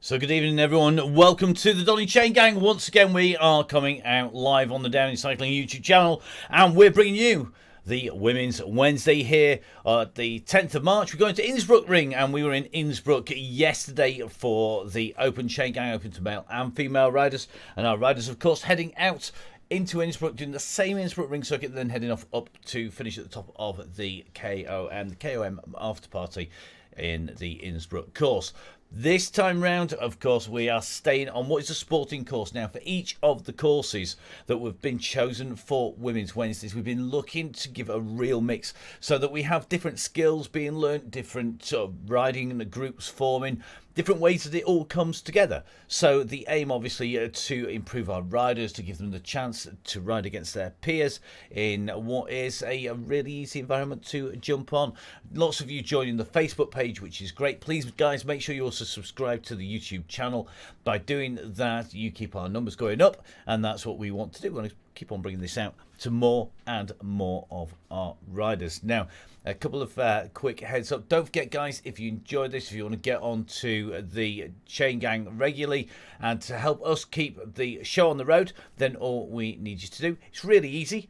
So good evening, everyone. Welcome to the Donny Chaingang. Once again, we are coming out live on the Downey Cycling YouTube channel, and we're bringing you the Women's Wednesday here the 10th of March. We're going to Innsbruckring, and we were in Innsbruck yesterday for the Open Chaingang, open to male and female riders. And our riders, of course, heading out into Innsbruck, doing the same Innsbruckring circuit, then heading off up to finish at the top of the KOM after party in the Innsbruck course. This time round, of course, we are staying on what is a sporting course. Now, for each of the courses that have been chosen for Women's Wednesdays, we've been looking to give a real mix so that we have different skills being learnt, different sort of riding groups forming, different ways that it all comes together. So the aim, obviously, to improve our riders, to give them the chance to ride against their peers in what is a really easy environment to jump on. Lots of you joining the Facebook page, which is great. Please, guys, make sure you also subscribe to the YouTube channel. By doing that, you keep our numbers going up, and that's what we want to do. We want to keep on bringing this out to more and more of our riders. Now, a couple of quick heads up. Don't forget, guys, if you enjoyed this, if you want to get on to the Chaingang regularly and to help us keep the show on the road, then all we need you to do, it's really easy.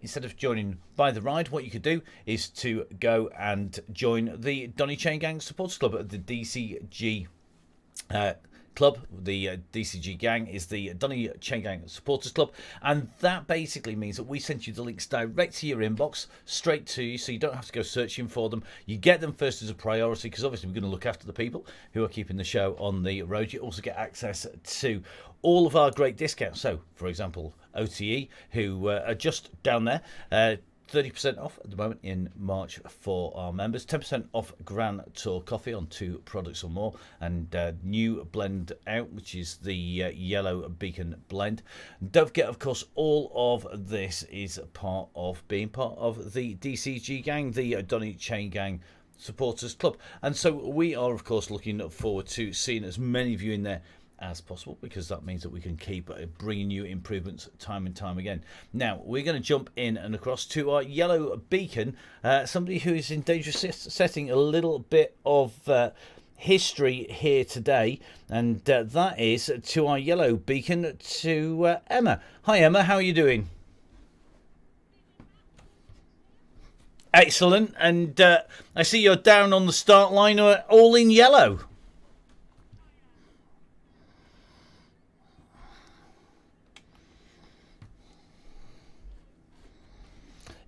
Instead of joining by the ride, what you could do is to go and join the Donny Chaingang Supporters Club at the DCG club. The DCG gang is the Donny Chaingang Supporters Club, and that basically means that we send you the links direct to your inbox, straight to you, so you don't have to go searching for them. You get them first as a priority, because obviously we're going to look after the people who are keeping the show on the road. You also get access to all of our great discounts. So, for example, OTE, who are just down there, 30% off at the moment in March for our members, 10% off Grand Tour coffee on 2 products or more, and new blend out, which is the yellow beacon blend. And don't forget, of course, all of this is part of being part of the DCG gang, the Donny Chaingang Supporters Club. And so we are, of course, looking forward to seeing as many of you in there as possible, because that means that we can keep bringing you improvements time and time again. Now, we're going to jump in and across to our yellow beacon, somebody who is in dangerous setting, a little bit of history here today, and that is to our yellow beacon, to Emma. Hi, Emma, how are you doing? Excellent. And I see you're down on the start line, all in yellow.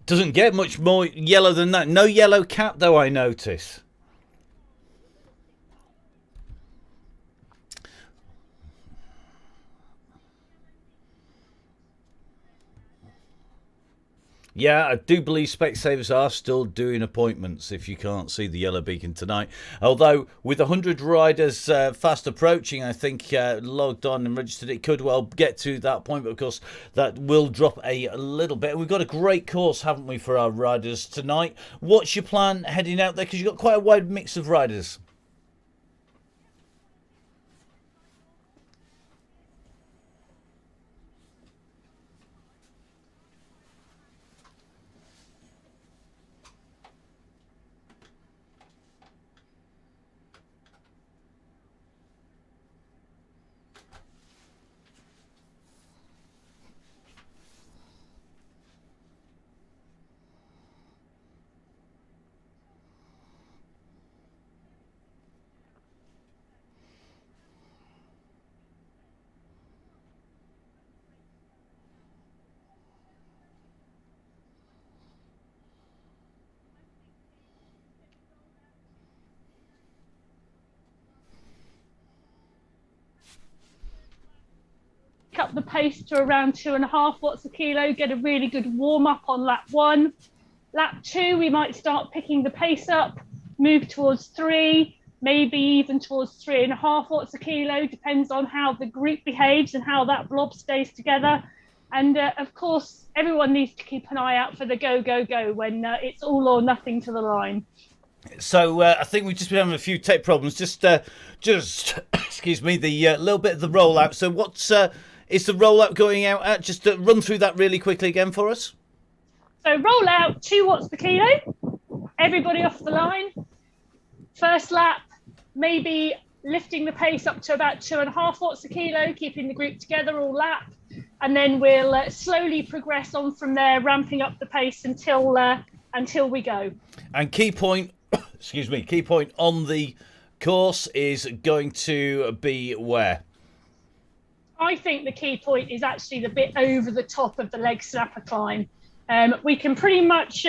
Doesn't get much more yellow than that. No yellow cap, though, I notice. Yeah, I do believe Specsavers are still doing appointments if you can't see the yellow beacon tonight. Although, with 100 riders fast approaching, I think logged on and registered, it could well get to that point. But, of course, that will drop a little bit. We've got a great course, haven't we, for our riders tonight? What's your plan heading out there? Because you've got quite a wide mix of riders. Up the pace to around 2.5 watts a kilo, get a really good warm up on lap 1. Lap 2, we might start picking the pace up, move towards 3, maybe even towards 3.5 watts a kilo, depends on how the group behaves and how that blob stays together. And of course, everyone needs to keep an eye out for the go, go, go when it's all or nothing to the line. So I think we've just been having a few tech problems. Just excuse me, the little bit of the rollout. So what's is the rollout going out at? Just run through that really quickly again for us. So roll out 2 watts per kilo. Everybody off the line. First lap, maybe lifting the pace up to about 2.5 watts a kilo, keeping the group together all lap. And then we'll slowly progress on from there, ramping up the pace until we go. And key point, key point on the course is going to be where? I think the key point is actually the bit over the top of the leg snapper climb. We can pretty much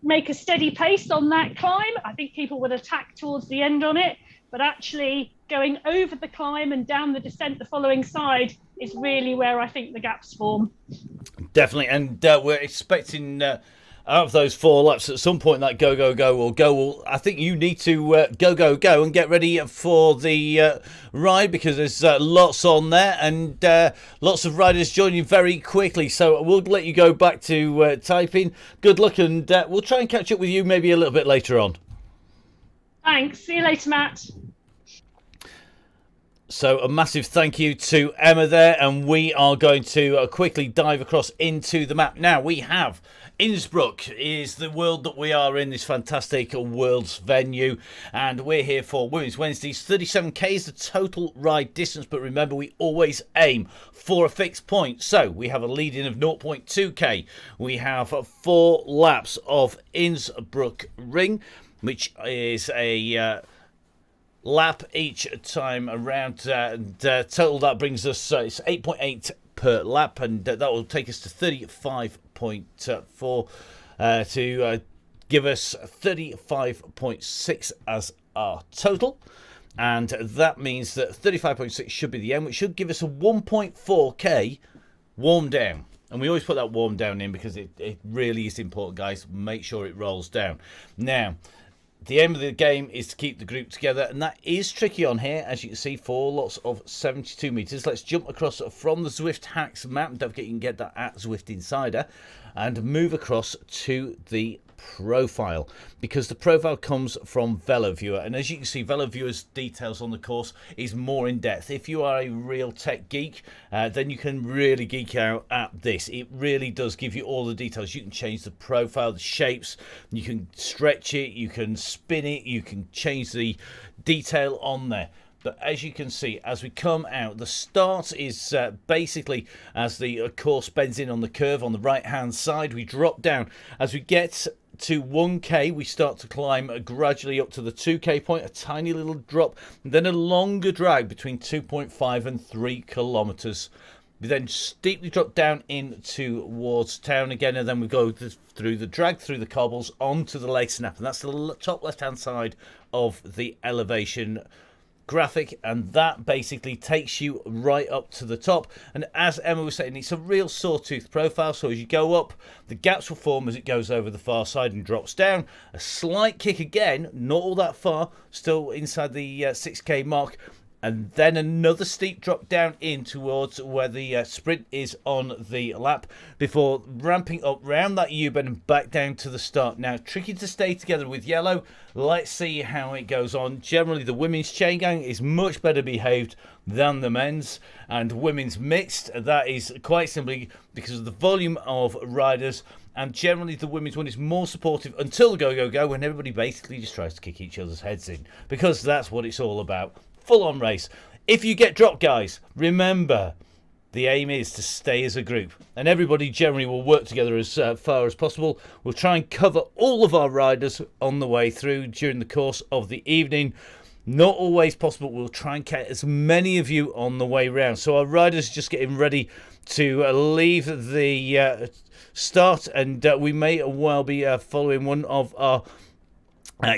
make a steady pace on that climb. I think people would attack towards the end on it, but actually going over the climb and down the descent the following side is really where I think the gaps form. Definitely, and we're expecting out of those 4 laps at some point that go will go. Well, I think you need to go and get ready for the ride, because there's lots on there and lots of riders joining very quickly. So we'll let you go back to typing. Good luck, and we'll try and catch up with you maybe a little bit later on. Thanks. See you later, Matt. So a massive thank you to Emma there, and we are going to quickly dive across into the map. Now we have Innsbruck is the world that we are in, this fantastic world's venue, and we're here for Women's Wednesdays. 37k is the total ride distance, but remember, we always aim for a fixed point. So we have a lead-in of 0.2k. We have 4 laps of Innsbruckring, which is a lap each time around. Total that brings us it's 8.8 per lap, and that will take us to 35.4 to give us 35.6 as our total, and that means that 35.6 should be the end, which should give us a 1.4k warm down. And we always put that warm down in because it really is important, guys. Make sure it rolls down. Now, the aim of the game is to keep the group together, and that is tricky on here, as you can see, 4 lots of 72 metres. Let's jump across from the Zwift Hacks map. Don't forget you can get that at Zwift Insider, and move across to the profile, because the profile comes from VeloViewer, and as you can see, VeloViewer's details on the course is more in depth. If you are a real tech geek, then you can really geek out at this. It really does give you all the details. You can change the profile, the shapes, you can stretch it, you can spin it, you can change the detail on there. But as you can see, as we come out, the start is basically as the course bends in on the curve on the right hand side. We drop down. As we get to 1k, we start to climb gradually up to the 2k point, a tiny little drop, and then a longer drag between 2.5 and 3 kilometers. We then steeply drop down in towards town again, and then we go through the drag, through the cobbles, onto the leg snap, and that's the top left hand side of the elevation graphic, and that basically takes you right up to the top. And as Emma was saying, it's a real sawtooth profile, so as you go up, the gaps will form as it goes over the far side and drops down. A slight kick again, not all that far, still inside the 6k mark, and then another steep drop down in towards where the sprint is on the lap, before ramping up round that U-bend and back down to the start. Now, tricky to stay together with yellow. Let's see how it goes on. Generally, the women's Chaingang is much better behaved than the men's, and women's mixed, that is quite simply because of the volume of riders, and generally the women's one is more supportive until the go, when everybody basically just tries to kick each other's heads in, because that's what it's all about. Full-on race. If you get dropped, guys, remember, the aim is to stay as a group, and everybody generally will work together as far as possible. We'll try and cover all of our riders on the way through during the course of the evening. Not always possible. We'll try and catch as many of you on the way round. So our riders just getting ready to leave the start, and we may well be following one of our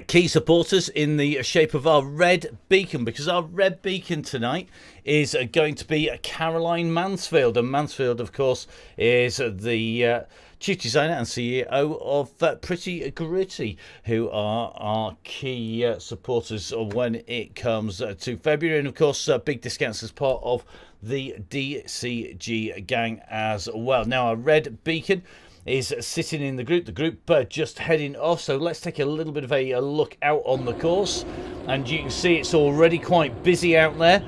key supporters in the shape of our red beacon, because our red beacon tonight is going to be Caroline Mansfield, and Mansfield, of course, is the chief designer and CEO of Pretty Gritty, who are our key supporters when it comes to February, and of course big discounts as part of the DCG gang as well. Now, our red beacon is sitting in the group just heading off, so let's take a little bit of a look out on the course, and you can see it's already quite busy out there.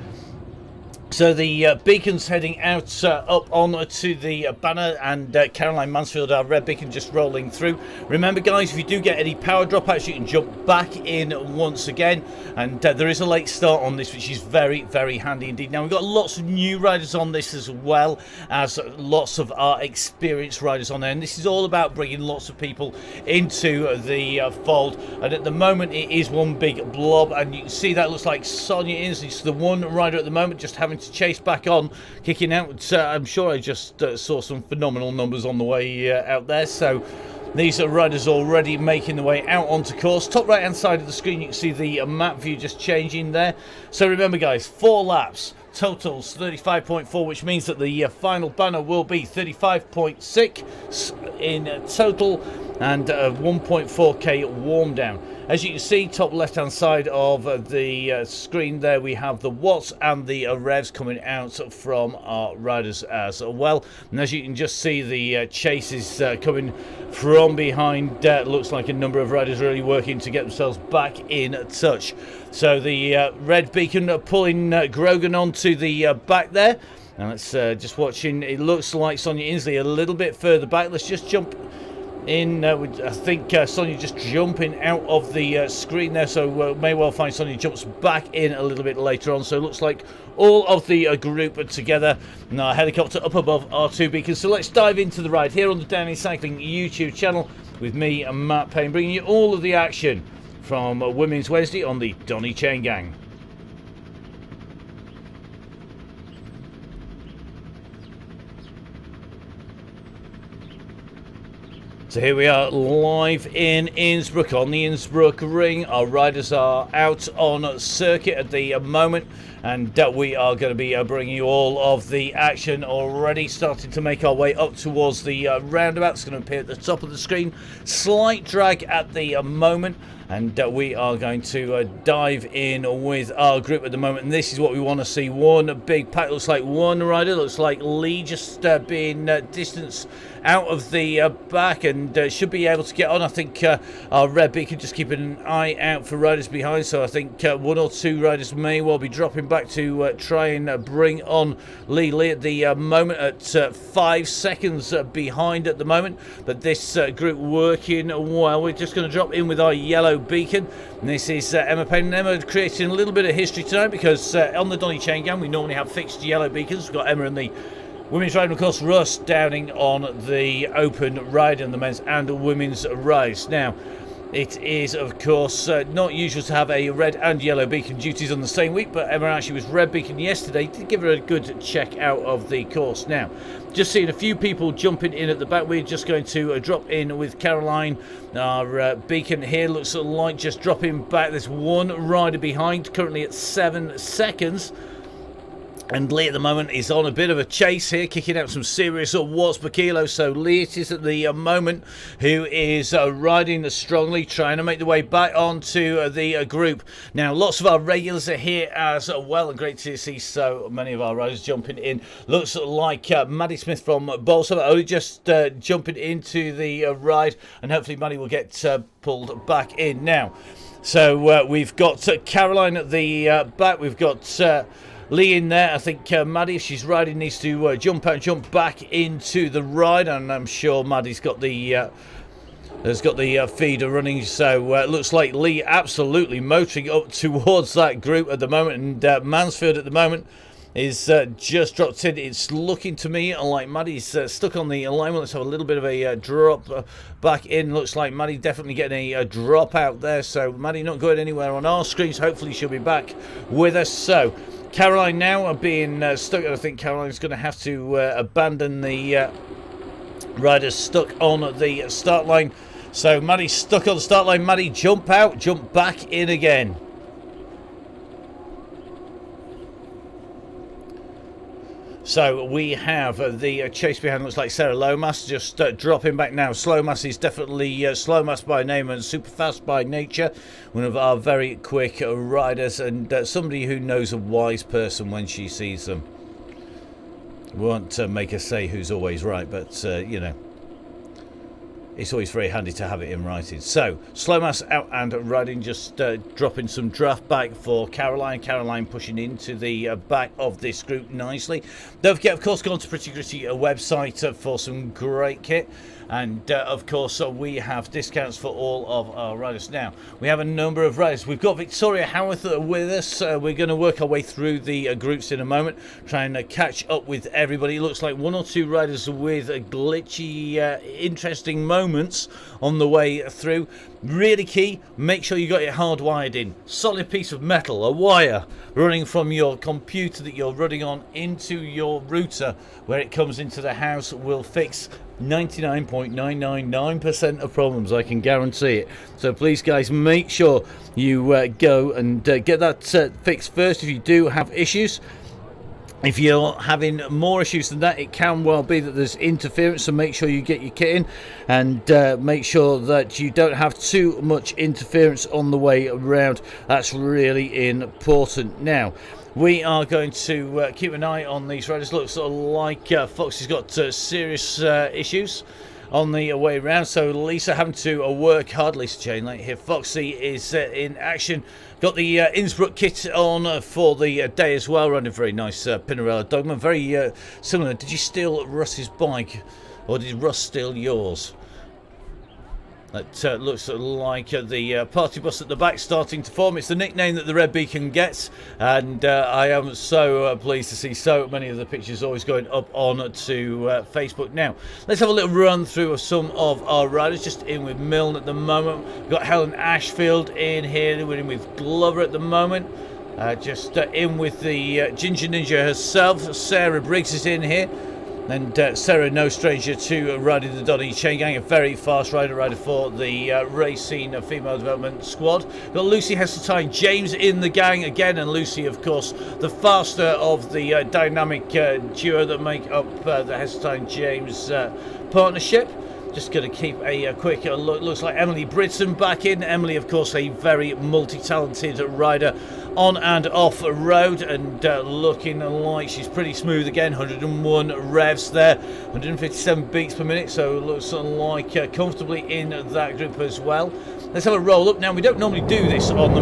So the beacon's heading out up on to the banner, and Caroline Mansfield, our red beacon, just rolling through. Remember, guys, if you do get any power dropouts, you can jump back in once again. And there is a late start on this, which is very, very handy indeed. Now, we've got lots of new riders on this, as well as lots of our experienced riders on there. And this is all about bringing lots of people into the fold. And at the moment, it is one big blob. And you can see that looks like Sonia Insley. It's the one rider at the moment, just having to chase back on, kicking out. I'm sure I just saw some phenomenal numbers on the way out there. So these are riders already making the way out onto course. Top right hand side of the screen, you can see the map view just changing there. So remember, guys, 4 laps, totals 35.4, which means that the final banner will be 35.6 in total, and 1.4k warm down. As you can see, top left hand side of the screen there, we have the watts and the revs coming out from our riders as well. And as you can just see, the chase is coming from behind. Looks like a number of riders really working to get themselves back in touch. So the red beacon pulling Grogan onto the back there. And let's just watching. It looks like Sonia Insley a little bit further back. Let's just jump in. I think Sonia just jumping out of the screen there, so may well find Sonia jumps back in a little bit later on. So it looks like all of the group are together. Now, helicopter up above our 2 beacons. So let's dive into the ride here on the Donny Cycling YouTube channel with me and Matt Payne, bringing you all of the action from Women's Wednesday on the Donny Chaingang. So here we are live in Innsbruck on the Innsbruckring. Our riders are out on circuit at the moment, and we are going to be bringing you all of the action already. Starting to make our way up towards the roundabout. It's going to appear at the top of the screen. Slight drag at the moment. And we are going to dive in with our group at the moment. And this is what we want to see. One big pack. Looks like one rider. Looks like Lee just being distanced out of the back, and should be able to get on. I think our red beacon just keeping an eye out for riders behind. So I think 1 or 2 riders may well be dropping back to try and bring on Lee. Lee at the moment at 5 seconds behind at the moment. But this group working well. We're just going to drop in with our yellow beacon. And this is Emma Payne, and Emma creating a little bit of history tonight, because on the Donny Chaingang we normally have fixed yellow beacons. We've got Emma and the women's ride, and of course Russ Downing on the open ride and the men's and women's race. Now, it is of course not usual to have a red and yellow beacon duties on the same week, but Emma actually was red beacon yesterday to give her a good check out of the course. Now, just seeing a few people jumping in at the back. We're just going to drop in with Caroline. Our beacon here looks like just dropping back. There's one rider behind, currently at 7 seconds. And Lee at the moment is on a bit of a chase here, kicking out some serious watts per kilo. So Lee it is at the moment, who is riding strongly, trying to make the way back onto the group. Now, lots of our regulars are here as well, and great to see so many of our riders jumping in. Looks like Maddie Smith from Bolsover only just jumping into the ride, and hopefully Maddie will get pulled back in now. So we've got Caroline at the back. We've got Lee in there. I think Maddie, if she's riding, needs to jump out and jump back into the ride, and I'm sure Maddie's got the feeder running. So it looks like Lee absolutely motoring up towards that group at the moment, and Mansfield at the moment is just dropped in. It's looking to me like Maddie's stuck on the alignment. Let's have a little bit of a drop back in. Looks like Maddie definitely getting a drop out there. So Maddie not going anywhere on our screens. Hopefully she'll be back with us. So Caroline now being stuck. I think Caroline's going to have to abandon the riders stuck on the start line. So Maddie's stuck on the start line. Maddie, jump out, jump back in again. So we have the chase behind. Looks like Sarah Lomas just dropping back now. Slowmas is definitely Slowmas by name and super fast by nature. One of our very quick riders, and somebody who knows a wise person when she sees them. Won't make her say who's always right, but you know. it's always very handy to have it in writing. So, Slowmass out and riding, just dropping some draft back for Caroline. Caroline pushing into the back of this group nicely. Don't forget, of course, go on to Pretty Gritty website for some great kit. And, of course, we have discounts for all of our riders. Now, we have a number of riders. We've got Victoria Howarth with us. We're going to work our way through the groups in a moment, trying to catch up with everybody. It looks like 1 or 2 riders with glitchy, interesting moments on the way through. Really key, make sure you got it hardwired in. Solid piece of metal, a wire running from your computer that you're running on into your router where it comes into the house will fix 99.999% of problems, I can guarantee it. So please, guys, make sure you go and get that fixed first if you do have issues. If you're having more issues than that, it can well be that there's interference, so make sure you get your kit in and make sure that you don't have too much interference on the way around. That's really important. Now, we are going to keep an eye on these riders. Looks sort of like Foxy's got serious issues on the way around, so Lisa having to work hard. Lisa Chainlang here. Foxy is in action. Got the Innsbruck kit on for the day as well. Running very nice Pinarello Dogman. Very similar. Did you steal Russ's bike, or did Russ steal yours? That looks like the party bus at the back starting to form. It's the nickname that the Red Beacon gets, and I am so pleased to see so many of the pictures always going up on to Facebook. Now, let's have a little run through of some of our riders. Just in with Milne at the moment. We've got Helen Ashfield in here. We're in with Glover at the moment. Just in with the Ginger Ninja herself. Sarah Briggs is in here. And Sarah, no stranger to riding the Donny Chaingang, a very fast rider for the Racing Female Development Squad. Got Lucy Heseltine James in the gang again, and Lucy, of course, the faster of the dynamic duo that make up the Heseltine James partnership. Just going to keep a quick look. Looks like Emily Britson back in. Emily, of course, a very multi-talented rider on and off road, and looking like she's pretty smooth again. 101 revs there, 157 beats per minute, so looks like comfortably in that group as well. Let's have a roll up. Now, we don't normally do this on the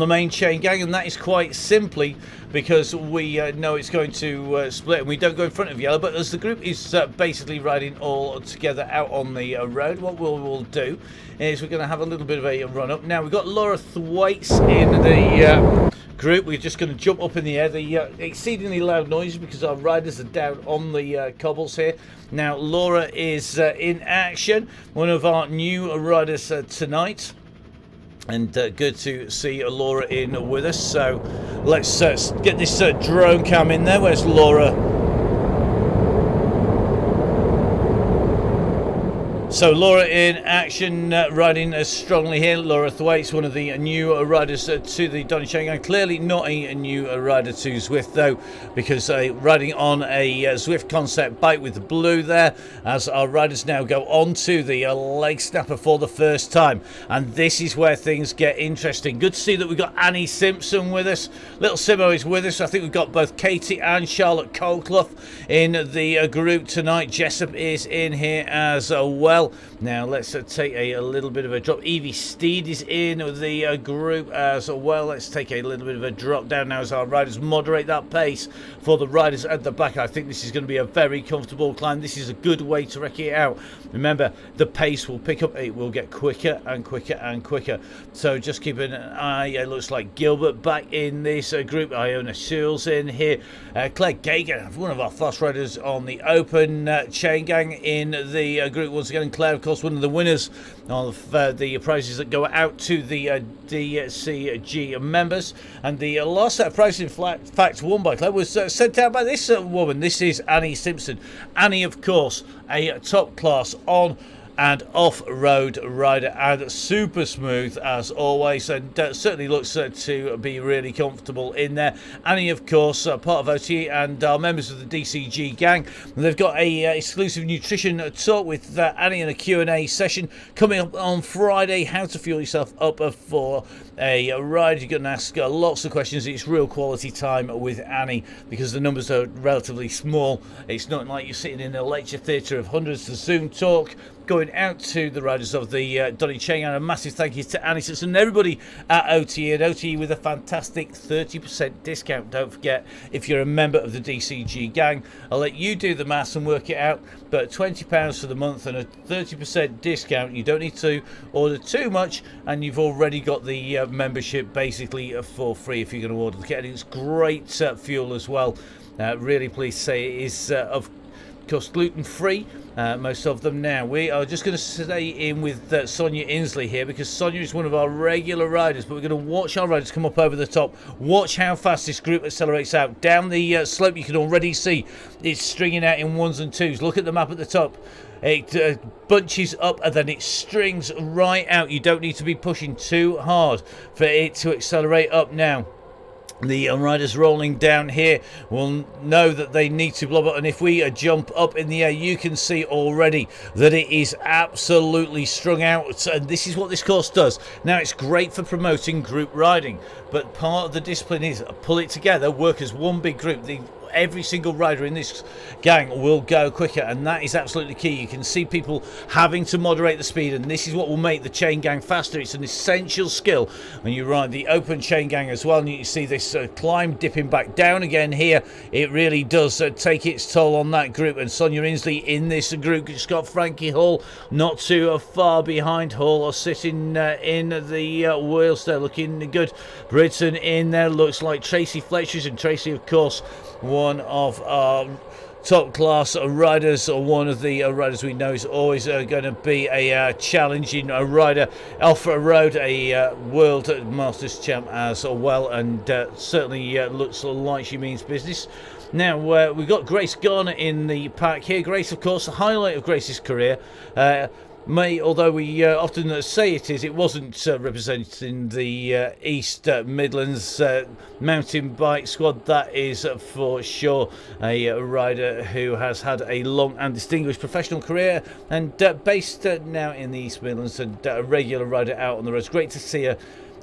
main chain gang, and that is quite simply because we know it's going to split and we don't go in front of yellow. But as the group is basically riding all together out on the road, what we'll do is we're going to have a little bit of a run up. Now, we've got Laura Thwaites in the group. We're just going to jump up in the air. The exceedingly loud noises because our riders are down on the cobbles here. Now, Laura is in action, one of our new riders tonight. And good to see Laura in with us. So let's get this drone cam in there. Where's Laura? So Laura in action, riding strongly here. Laura Thwaites, one of the new riders to the Donny Chaingang. Clearly not a new rider to Zwift though, because riding on a Zwift concept bike with the blue there, as our riders now go on to the leg snapper for the first time. And this is where things get interesting. Good to see that we've got Annie Simpson with us. Little Simo is with us. I think we've got both Katie and Charlotte Colclough in the group tonight. Jessup is in here as well. Now let's take a little bit of a drop. Evie Steed is in the group as well. Let's take a little bit of a drop down now as our riders moderate that pace for the riders at the back. I think this is going to be a very comfortable climb. This is a good way to wreck it out. Remember, the pace will pick up. It will get quicker and quicker and quicker. So just keep an eye. It looks like Gilbert back in this group. Iona Searles in here. Claire Gagan, one of our fast riders on the open Chaingang in the group once again. And Claire, of course, one of the winners of the prizes that go out to the DCG members. And the last set of prizes, in fact, won by Claire, was sent out by this woman. This is Annie Simpson. Annie, of course, a top class on and off-road rider, and super smooth as always, and certainly looks to be really comfortable in there. Annie, of course, part of OT and are members of the DCG gang. They've got a exclusive nutrition talk with Annie and a Q&A session coming up on Friday. How to fuel yourself up for a ride. You're going to ask lots of questions. It's real quality time with Annie because the numbers are relatively small. It's not like you're sitting in a lecture theatre of hundreds. The Zoom talk going out to the riders of the Donny Chaingang. A massive thank you to Annie Simpson and everybody at OTE, and OTE with a fantastic 30% discount. Don't forget, if you're a member of the DCG gang, I'll let you do the maths and work it out, but £20 for the month and a 30% discount. You don't need to order too much, and you've already got the membership basically for free if you're going to order the kit. And it's great fuel as well. Really pleased to say it is of course gluten free, most of them. Now we are just going to stay in with Sonia Inslee here because Sonia is one of our regular riders, but we're going to watch our riders come up over the top. Watch how fast this group accelerates out down the slope. You can already see it's stringing out in ones and twos. Look at the map at the top. It bunches up and then it strings right out. You don't need to be pushing too hard for it to accelerate up. Now the riders rolling down here will know that they need to blow up, and if we jump up in the air, you can see already that it is absolutely strung out, and this is what this course does. Now it's great for promoting group riding, but part of the discipline is pull it together, work as one big group. Every single rider in this gang will go quicker, and that is absolutely key. You can see people having to moderate the speed, and this is what will make the chain gang faster. It's an essential skill when you ride the open chain gang as well. And you see this climb dipping back down again here. It really does take its toll on that group, and Sonia Inslee in this group. Just got Frankie Hall not too far behind. Hall are sitting in the wheels there, looking good. Britain in there, looks like Tracy Fletcher's, and Tracy, of course, one of our top class riders, or one of the riders we know is always going to be a challenging rider. Alpha Road, a World Masters champ as well, and certainly looks like she means business. Now we've got Grace Garner in the pack here. Grace, of course, the highlight of Grace's career. Although we often say it wasn't representing the East Midlands mountain bike squad. That is for sure a rider who has had a long and distinguished professional career, and based now in the East Midlands, and a regular rider out on the roads. Great to see her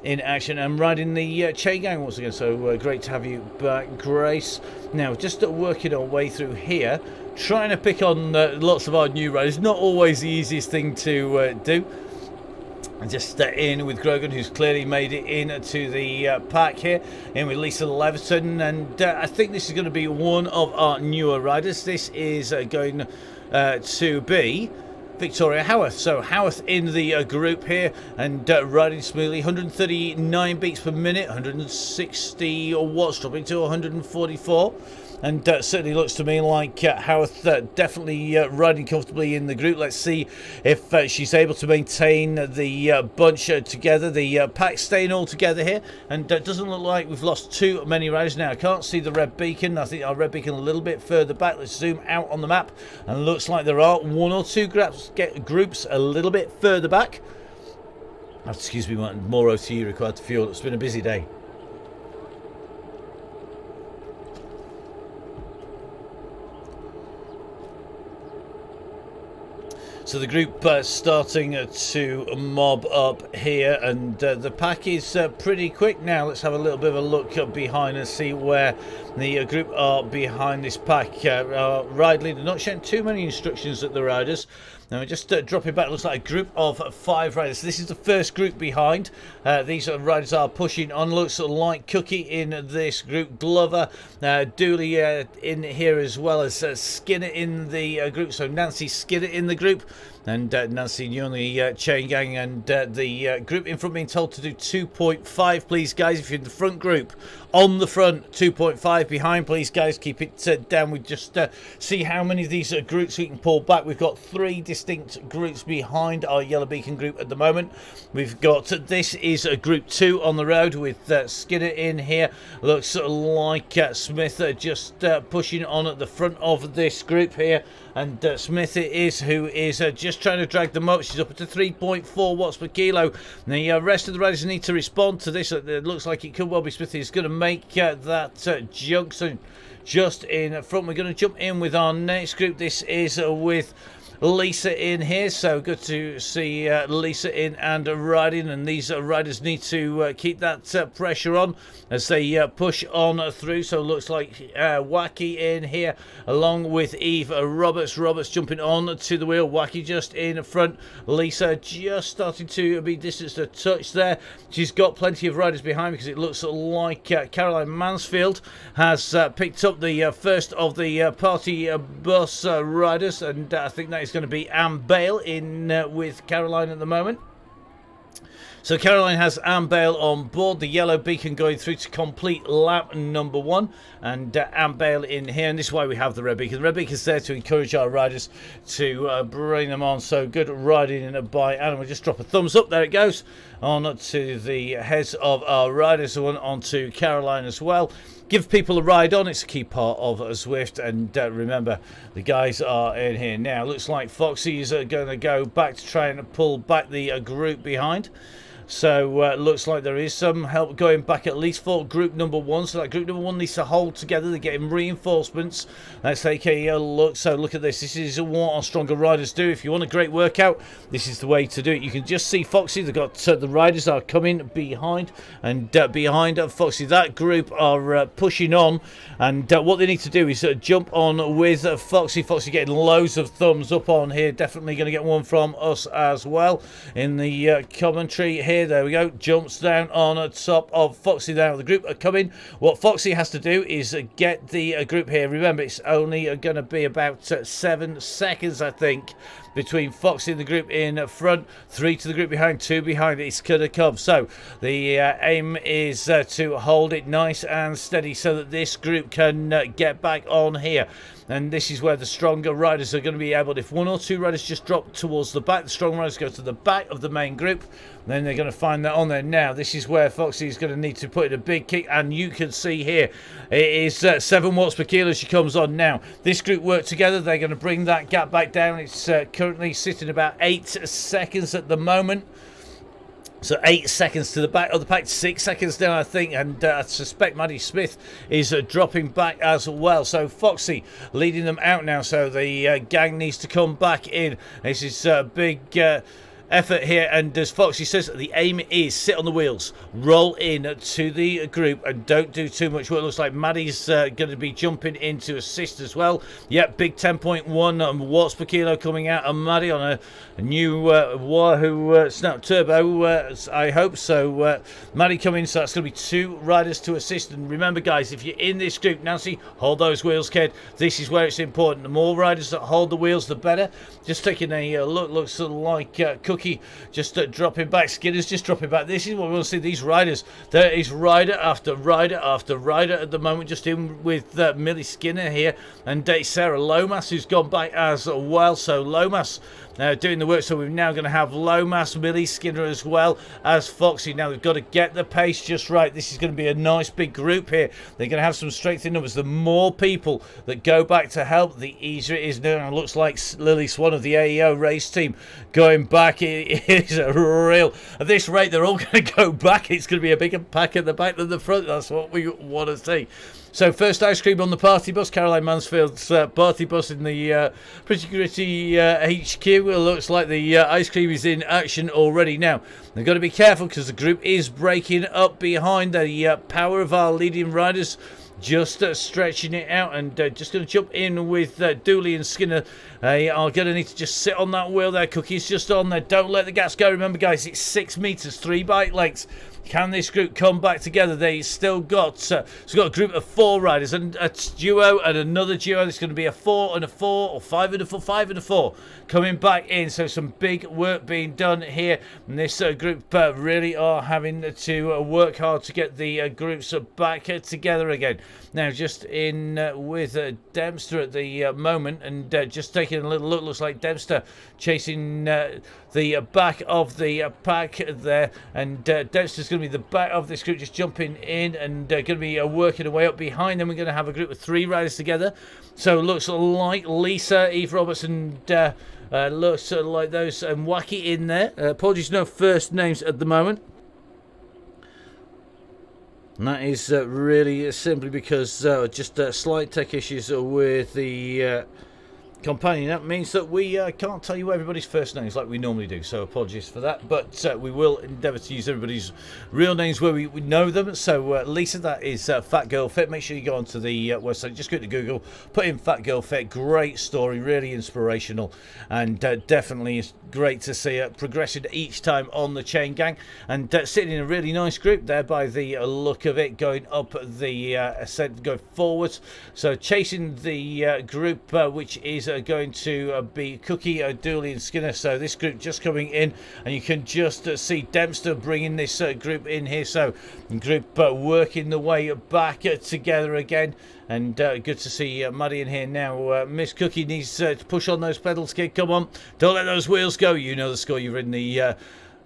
in action and riding the Chaingang once again, so great to have you back, Grace. Now just working our way through here, trying to pick on lots of our new riders. Not always the easiest thing to do. Just in with Grogan, who's clearly made it into the pack here, in with Lisa Leverton, and I think this is going to be one of our newer riders. This is going to be Victoria Howarth. So Howarth in the group here, and riding smoothly. 139 beats per minute, 160 watts, dropping to 144. And certainly looks to me like Howarth definitely riding comfortably in the group. Let's see if she's able to maintain the bunch together. The pack staying all together here, and doesn't look like we've lost too many riders now. I can't see the red beacon. I think our red beacon a little bit further back. Let's zoom out on the map, and looks like there are one or two groups a little bit further back. Excuse me, more OTE required to fuel. It's been a busy day. So the group starting to mob up here, and the pack is pretty quick now. Let's have a little bit of a look up behind and see where the group are behind this pack. Ride leader not showing too many instructions at the riders. Now just dropping back, looks like a group of 5 riders. This is the first group behind. These riders are pushing on. Looks like Cookie in this group, Glover, Dooley in here, as well as Skinner in the group. So Nancy Skinner in the group, and Nancy New on the chain gang, and the group in front being told to do 2.5, please guys. If you're in the front group, on the front, 2.5. Behind, please guys, keep it down. We just see how many of these groups we can pull back. We've got 3 distinct groups behind our Yellow Beacon group at the moment. We've got, this is a group 2 on the road with Skinner in here. Looks like Smith just pushing on at the front of this group here. and Smith it is who is just trying to drag them up. She's up to 3.4 watts per kilo. The rest of the riders need to respond to this. It looks like it could well be Smith is going to make that junction just in front. We're going to jump in with our next group. This is with Lisa in here, so good to see Lisa in and riding, and these riders need to keep that pressure on as they push on through. So looks like Wacky in here along with Eve Roberts jumping on to the wheel. Wacky just in front, Lisa just starting to be distanced a touch there. She's got plenty of riders behind because it looks like Caroline Mansfield has picked up the first of the party bus riders, and I think that is going to be Anne Bale in with Caroline at the moment. So Caroline has Anne Bale on board, the yellow beacon going through to complete lap number 1, and Anne Bale in here, and this is why we have the red beacon. The red beacon is there to encourage our riders to bring them on. So good riding in by Anne. We'll just drop a thumbs up, there it goes, on to the heads of our riders, and on to Caroline as well. Give people a ride on, it's a key part of Zwift, and remember the guys are in here now. Looks like Foxy is going to go back to try and pull back the group behind. So looks like there is some help going back at least for group number 1. So that group number 1 needs to hold together. They're getting reinforcements. Let's take a look. So look at this. This is what our stronger riders do. If you want a great workout, this is the way to do it. You can just see Foxy. They've got the riders are coming behind, and behind Foxy, that group are pushing on. And what they need to do is jump on with Foxy. Foxy getting loads of thumbs up on here. Definitely going to get one from us as well in the commentary here. There we go, jumps down on top of Foxy. Now the group are coming. What Foxy has to do is get the group here. Remember, it's only going to be about 7 seconds, I think, between Foxy and the group in front, 3 to the group behind, 2 behind. It's going to come. So the aim is to hold it nice and steady so that this group can get back on here. And this is where the stronger riders are going to be able, if 1 or 2 riders just drop towards the back, the strong riders go to the back of the main group, then they're going to find that on there. Now this is where Foxy is going to need to put in a big kick, and you can see here it is 7 watts per kilo. She comes on now. This group work together. They're going to bring that gap back down. It's currently sitting about 8 seconds at the moment. So 8 seconds to the back of the pack, 6 seconds down, I think, and I suspect Maddie Smith is dropping back as well. So Foxy leading them out now, so the gang needs to come back in. This is a big effort here, and as Foxy says, the aim is sit on the wheels, roll in to the group, and don't do too much work. It looks like Maddie's going to be jumping in to assist as well. Yep, big 10.1 watts per kilo coming out of Maddie on a new Wahoo Snap Turbo, I hope. So Maddie coming, so that's going to be 2 riders to assist. And remember, guys, if you're in this group, Nancy, hold those wheels, kid. This is where it's important. The more riders that hold the wheels, the better. Just taking a look, looks like Cookie just dropping back. Skinner's just dropping back. This is what we want to see. These riders, there is rider after rider after rider at the moment, just in with Millie Skinner here, and Sarah Lomas, who's gone back as well. So Lomas doing the work. So we're now going to have Lomas, Millie Skinner as well as Foxy. Now we've got to get the pace just right. This is going to be a nice big group here. They're going to have some strength in numbers. The more people that go back to help, the easier it is. Now it looks like Lily Swan of the AEO race team going back. It is a real, at this rate they're all going to go back. It's going to be a bigger pack at the back than the front. That's what we want to see. So first ice cream on the party bus, Caroline Mansfield's party bus in the Pretty Gritty HQ. It looks like the ice cream is in action already. Now, they've got to be careful because the group is breaking up behind. The power of our leading riders just stretching it out, and just going to jump in with Dooley and Skinner. They are going to need to just sit on that wheel there. Cookie's just on there. Don't let the gas go. Remember, guys, it's 6 meters, 3 bike lengths. Can this group come back together? They still got it's got a group of 4 riders and a duo and another duo. There's going to be a 4 and a 4, or 5 and a 4, 5 and a 4 coming back in. So some big work being done here. And this group really are having to work hard to get the groups back together again. Now just in with Dempster at the moment, and just taking a little look. Looks like Dempster chasing the back of the pack there, and Dempster's going to be the back of this group, just jumping in and going to be working her way up behind them. We're going to have a group of 3 riders together. So it looks like Lisa, Eve Roberts, and looks like those and Wacky in there. Apologies, no first names at the moment. And that is really simply because just slight tech issues with the companion. That means that we can't tell you everybody's first names like we normally do, so apologies for that, but we will endeavour to use everybody's real names where we know them. So Lisa, that is Fat Girl Fit. Make sure you go onto the website, just go to Google, put in Fat Girl Fit. Great story, really inspirational, and definitely is great to see her progressing each time on the Chaingang, and sitting in a really nice group there by the look of it, going up the ascent, going forwards. So chasing the group which is going to be Cookie, Dooley and Skinner. So this group just coming in, and you can just see Dempster bringing this group in here. So group working the way back together again, and good to see Maddie in here now. Miss Cookie needs to push on those pedals, kid. Come on, don't let those wheels go. You know the score. You've ridden the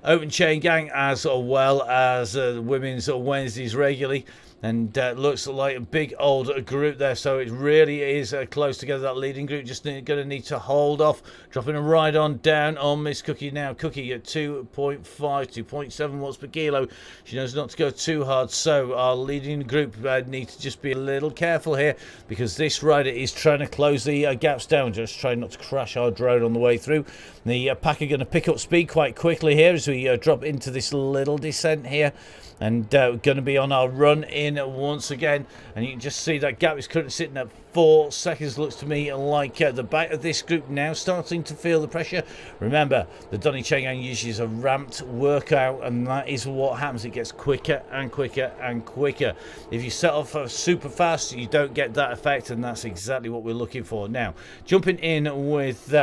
Open Chaingang as well as Women's Wednesdays regularly, and looks like a big old group there. So it really is close together, that leading group. Just going to need to hold off, dropping a ride on down on Miss Cookie now. Cookie at 2.5, 2.7 watts per kilo. She knows not to go too hard, so our leading group need to just be a little careful here, because this rider is trying to close the gaps down, just trying not to crash our drone on the way through. The pack are going to pick up speed quite quickly here as we drop into this little descent here, and going to be on our run in once again. And you can just see that gap is currently sitting at 4 seconds. Looks to me like the back of this group now starting to feel the pressure. Remember, the Donny Chaingang usually is a ramped workout, and that is what happens. It gets quicker and quicker and quicker. If you set off super fast, you don't get that effect, and that's exactly what we're looking for. Now jumping in with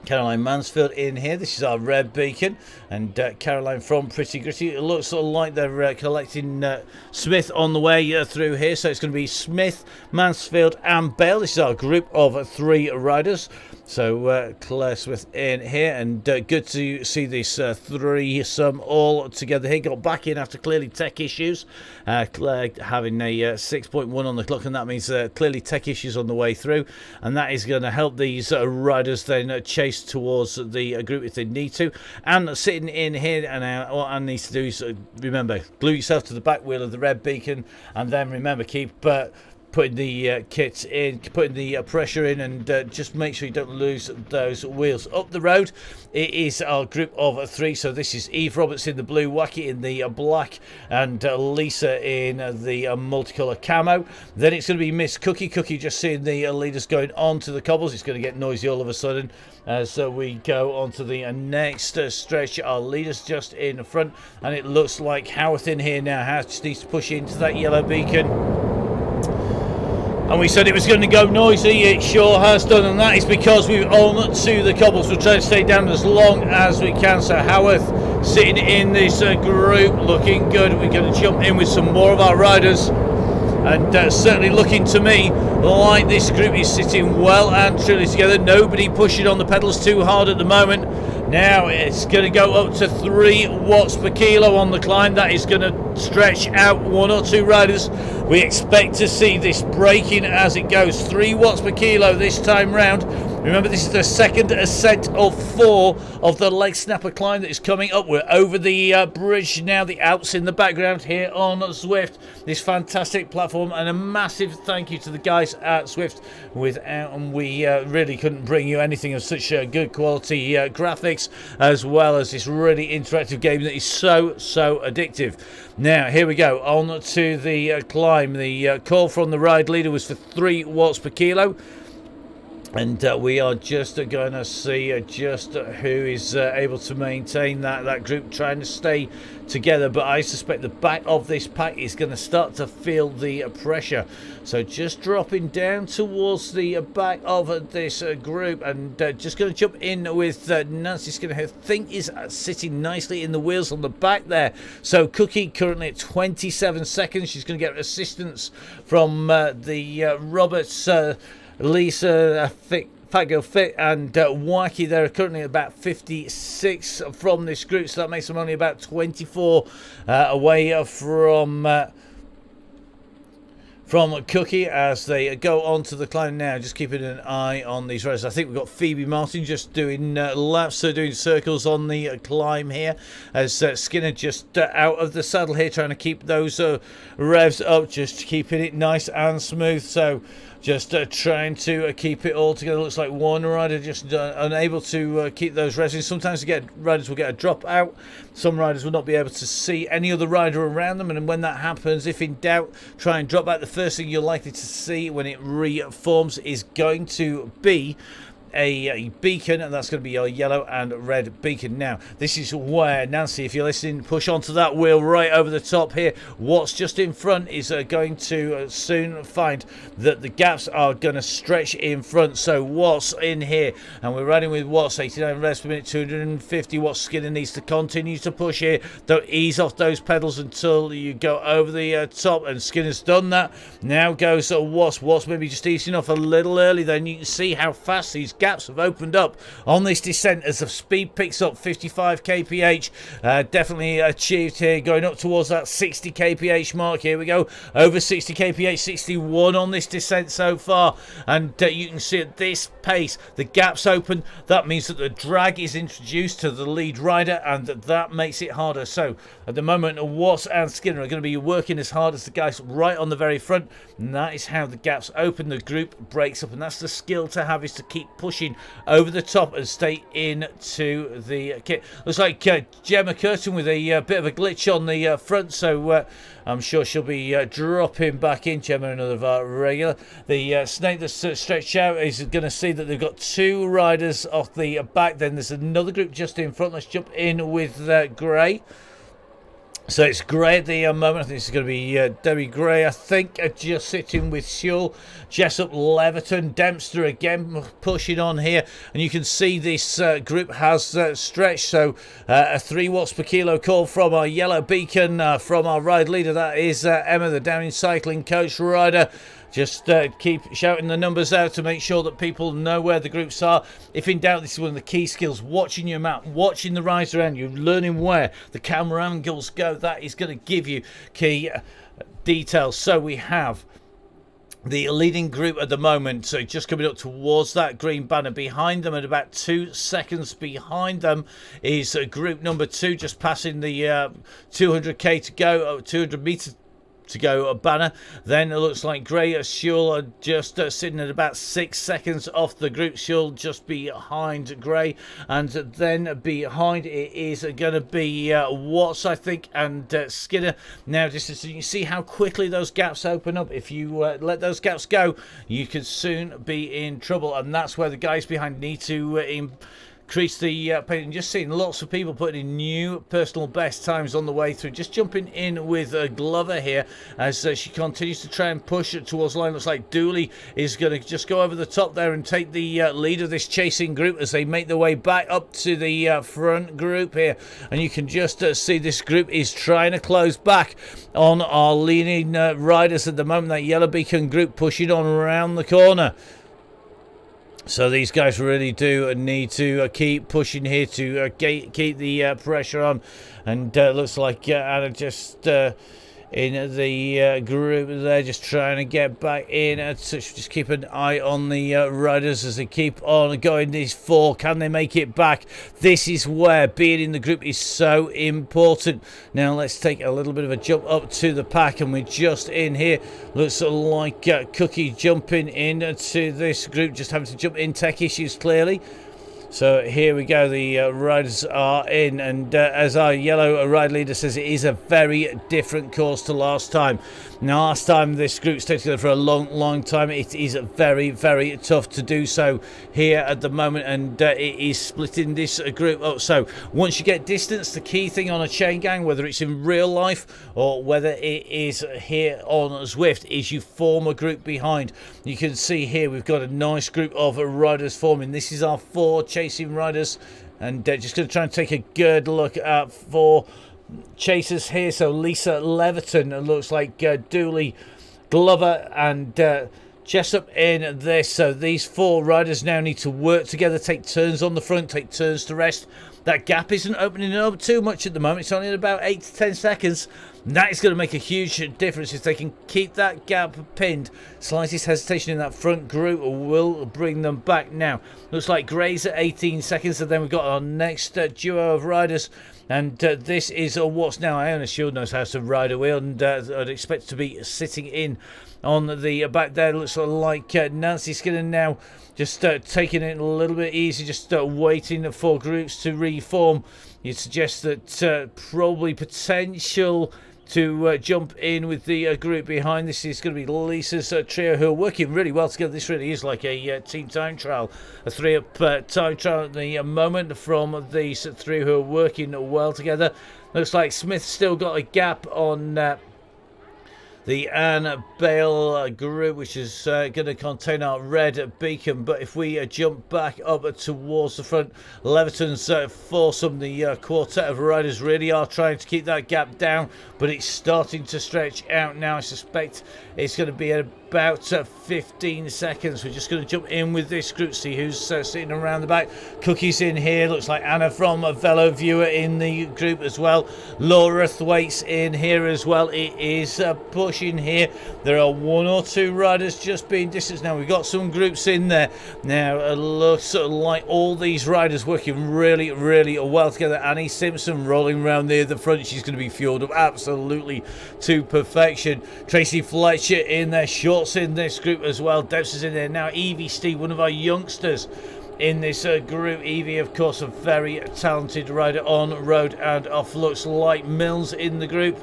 Caroline Mansfield in here. This is our red beacon, and Caroline from Pretty Gritty. It looks sort of like they're collecting Smith on the way through here, so it's going to be Smith, Mansfield and Bale. This is our group of 3 riders. So Claire Smith in here, and good to see this 3-some all together here. Got back in after clearly tech issues. Claire having a 6.1 on the clock, and that means clearly tech issues on the way through, and that is going to help these riders then chase towards the group if they need to. And sitting in here, and what I need to do is remember, glue yourself to the back wheel of the red beacon, and then remember, keep putting the kits in, putting the pressure in, and just make sure you don't lose those wheels. Up the road, it is our group of 3. So this is Eve Roberts in the blue, Wacky in the black, and Lisa in the multicolour camo. Then it's going to be Miss Cookie. Cookie just seeing the leaders going onto the cobbles. It's going to get noisy all of a sudden. So we go on to the next stretch. Our leaders just in front, and it looks like Howarth in here now. Howarth just needs to push into that yellow beacon. And we said it was going to go noisy. It sure has done, and that is because we've on to the cobbles. We'll try to stay down as long as we can. So Howarth sitting in this group, looking good. We're going to jump in with some more of our riders, and certainly looking to me like this group is sitting well and truly together. Nobody pushing on the pedals too hard at the moment. Now it's going to go up to 3 watts per kilo on the climb. That is going to stretch out 1 or 2 riders. We expect to see this braking as it goes. 3 watts per kilo this time round. Remember, this is the second ascent of 4 of the leg snapper climb that is coming up. We're over the bridge now, the Alps in the background here on Zwift. This fantastic platform, and a massive thank you to the guys at Zwift. Without them, we really couldn't bring you anything of such good quality graphics, as well as this really interactive game that is so addictive. Now, here we go, on to the climb. The call from the ride leader was for 3 watts per kilo. And we are just going to see just who is able to maintain that group, trying to stay together. But I suspect the back of this pack is going to start to feel the pressure. So just dropping down towards the back of this group, and just going to jump in with Nancy Skinner, who I think is sitting nicely in the wheels on the back there. So Cookie currently at 27 seconds. She's going to get assistance from the Roberts, Lisa, Fat Girl Fit, and Wacky. They're currently about 56 from this group, so that makes them only about 24 away from Cookie as they go on to the climb now. Just keeping an eye on these riders. I think we've got Phoebe Martin just doing laps, so doing circles on the climb here, as Skinner just out of the saddle here, trying to keep those revs up, just keeping it nice and smooth. So just trying to keep it all together. Looks like one rider just unable to keep those revs in. Sometimes riders will get a drop out. Some riders will not be able to see any other rider around them, and when that happens, if in doubt, try and drop out. The first thing you're likely to see when it reforms is going to be a beacon, and that's going to be your yellow and red beacon. Now this is where Nancy, if you're listening, push onto that wheel right over the top here. What's just in front is going to soon find that the gaps are going to stretch in front. So Watts in here, and we're riding with Watts, 89 revs per minute, 250 watts. Skinner needs to continue to push here. Don't ease off those pedals until you go over the top, and Skinner's done that. Now goes Watts. Watts maybe just easing off a little early. Then you can see how fast these gaps have opened up on this descent as the speed picks up. 55 kph definitely achieved here, going up towards that 60 kph mark. Here we go, over 60 kph, 61 on this descent so far, and you can see at this pace the gaps open. That means that the drag is introduced to the lead rider, and that makes it harder. So at the moment, Watts and Skinner are going to be working as hard as the guys right on the very front, and that is how the gaps open. The group breaks up, and that's the skill to have, is to keep pushing over the top and stay into the kit. Looks like Gemma Curtin with a bit of a glitch on the front, so I'm sure she'll be dropping back in. Gemma, another of our regular. The snake that's stretched out is going to see that they've got two riders off the back. Then there's another group just in front. Let's jump in with Gray. So it's Gray at the moment. I think it's going to be Debbie Gray, I think, just sitting with Shull, Jessup, Leverton, Dempster again pushing on here. And you can see this group has stretched. So a 3 watts per kilo call from our yellow beacon from our ride leader. That is Emma, the Downing cycling coach rider. Just keep shouting the numbers out to make sure that people know where the groups are. If in doubt, this is one of the key skills. Watching your map, watching the rides around you, learning where the camera angles go. That is going to give you key details. So we have the leading group at the moment, so just coming up towards that green banner. Behind them, at about 2 seconds behind them, is group number 2, just passing the 200k to go, 200 meters to go banner. Then it looks like Gray Shull are just sitting at about 6 seconds off the group. Shull just behind Gray, and then behind it is going to be Watts, I think, and Skinner. Now just so you can see how quickly those gaps open up. If you let those gaps go, you could soon be in trouble, and that's where the guys behind need to increase the pace. And just seeing lots of people putting in new personal best times on the way through. Just jumping in with Glover here as she continues to try and push it towards the line. Looks like Dooley is going to just go over the top there and take the lead of this chasing group as they make their way back up to the front group here. And you can just see this group is trying to close back on our leading riders at the moment. That yellow beacon group pushing on around the corner. So these guys really do need to keep pushing here to keep the pressure on. And looks like Anna just in the group there, just trying to get back in. So just keep an eye on the riders as they keep on going. These 4, can they make it back? This is where being in the group is so important. Now let's take a little bit of a jump up to the pack, and we're just in here. Looks like Cookie jumping into this group, just having to jump in, tech issues clearly. So here we go, the riders are in, and as our yellow ride leader says, it is a very different course to last time. Now, last time this group stayed together for a long time. It is very tough to do so here at the moment, and it is splitting this group up. So once you get distance, the key thing on a chain gang, whether it's in real life or whether it is here on Zwift, is you form a group behind. You can see here we've got a nice group of riders forming. This is our 4 chasing riders, and just going to try and take a good look at 4 chasers here. So Lisa Leverton, it looks like Dooley, Glover and Jessup in this. So these 4 riders now need to work together, take turns on the front, take turns to rest. That gap isn't opening up too much at the moment. It's only at about 8 to 10 seconds. That is going to make a huge difference if they can keep that gap pinned. Slightest hesitation in that front group will bring them back. Now, looks like Gray's at 18 seconds, and then we've got our next duo of riders. And this is what's now Iona Shield knows how to ride a wheel, and I'd expect to be sitting in on the back there. Looks like Nancy Skinner now just taking it a little bit easy, just waiting for groups to reform. You'd suggest that probably potential to jump in with the group behind. This is going to be Lisa's trio, who are working really well together. This really is like a team time trial, a 3-up time trial at the moment from these 3 who are working well together. Looks like Smith's still got a gap on the Anne Bale group, which is going to contain our red beacon. But if we jump back up towards the front, Leverton's foursome, the quartet of riders really are trying to keep that gap down, but it's starting to stretch out now. I suspect it's going to be about 15 seconds. We're just going to jump in with this group, see who's sitting around the back. Cookie's in here. Looks like Anna from a Velo Viewer in the group as well. Laura Thwaites in here as well. It is pushing here. There are 1 or 2 riders just being distanced now. We've got some groups in there now. Looks like all these riders working really well together. Annie Simpson rolling around near the front. She's going to be fueled up absolutely to perfection. Tracy Fletcher in there. Shorts in this group as well. Debs is in there now. Evie Steve, one of our youngsters in this group. Evie, of course, a very talented rider on road and off. Looks like Mills in the group.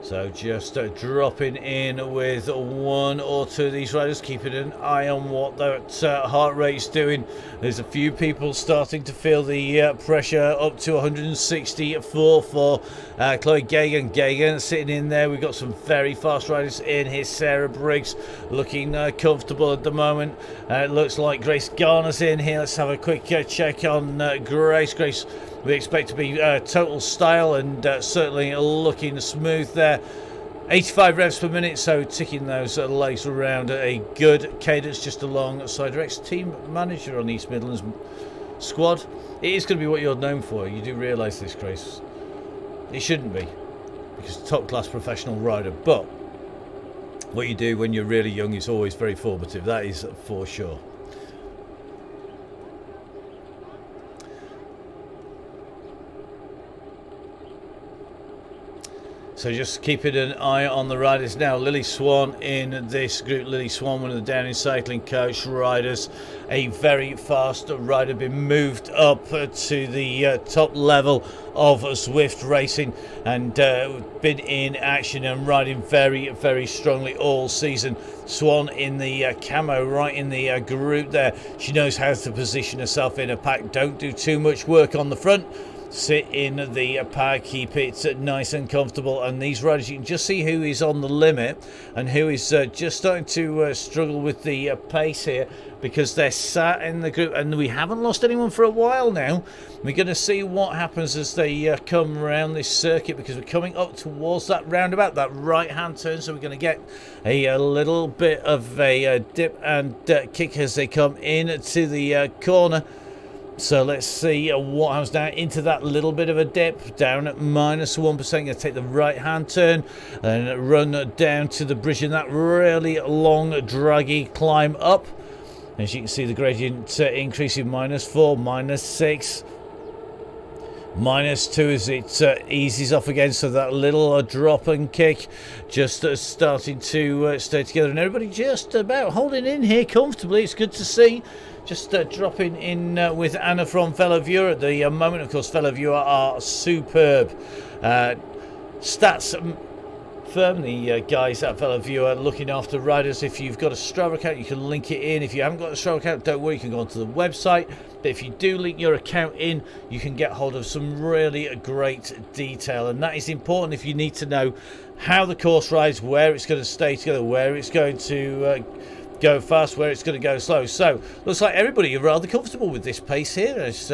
So just dropping in with 1 or 2 of these riders, keeping an eye on what that heart rate's doing. There's a few people starting to feel the pressure up to 164 for Chloe Gagan. Gagan sitting in there. We've got some very fast riders in here. Sarah Briggs looking comfortable at the moment. It looks like Grace Garner's in here. Let's have a quick check on Grace. Grace, we expect to be total style and certainly looking smooth there. 85 revs per minute, so ticking those legs around at a good cadence just alongside her ex-team manager on East Midlands squad. It is going to be what you're known for. You do realise this, Grace. It shouldn't be, because top-class professional rider, but what you do when you're really young is always very formative. That is for sure. So just keeping an eye on the riders now. Lily Swan in this group. Lily Swan, one of the Downing Cycling Coach riders. A very fast rider, been moved up to the top level of Zwift racing and been in action and riding very strongly all season. Swan in the camo right in the group there. She knows how to position herself in a pack. Don't do too much work on the front. Sit in the pack, keep it nice and comfortable, and these riders, you can just see who is on the limit and who is just starting to struggle with the pace here, because they're sat in the group and we haven't lost anyone for a while now. We're going to see what happens as they come around this circuit, because we're coming up towards that roundabout, that right hand turn, so we're going to get a little bit of a dip and kick as they come in to the corner. So let's see what happens now into that little bit of a dip down at -1%. Going to take the right hand turn and run down to the bridge in that really long draggy climb up. As you can see, the gradient increasing -4, -6. -2 as it eases off again. So that little drop and kick just starting to stay together, and everybody just about holding in here comfortably. It's good to see. Just dropping in with Anna from Fellow Viewer at the moment. Of course, Fellow Viewer are superb stats firm. The guys at Fellow Viewer looking after riders. If you've got a Strava account, you can link it in. If you haven't got a Strava account, don't worry, you can go onto the website. But if you do link your account in, you can get hold of some really great detail, and that is important if you need to know how the course rides, where it's going to stay together, where it's going to go fast, where it's going to go slow. So looks like everybody are rather comfortable with this pace here. As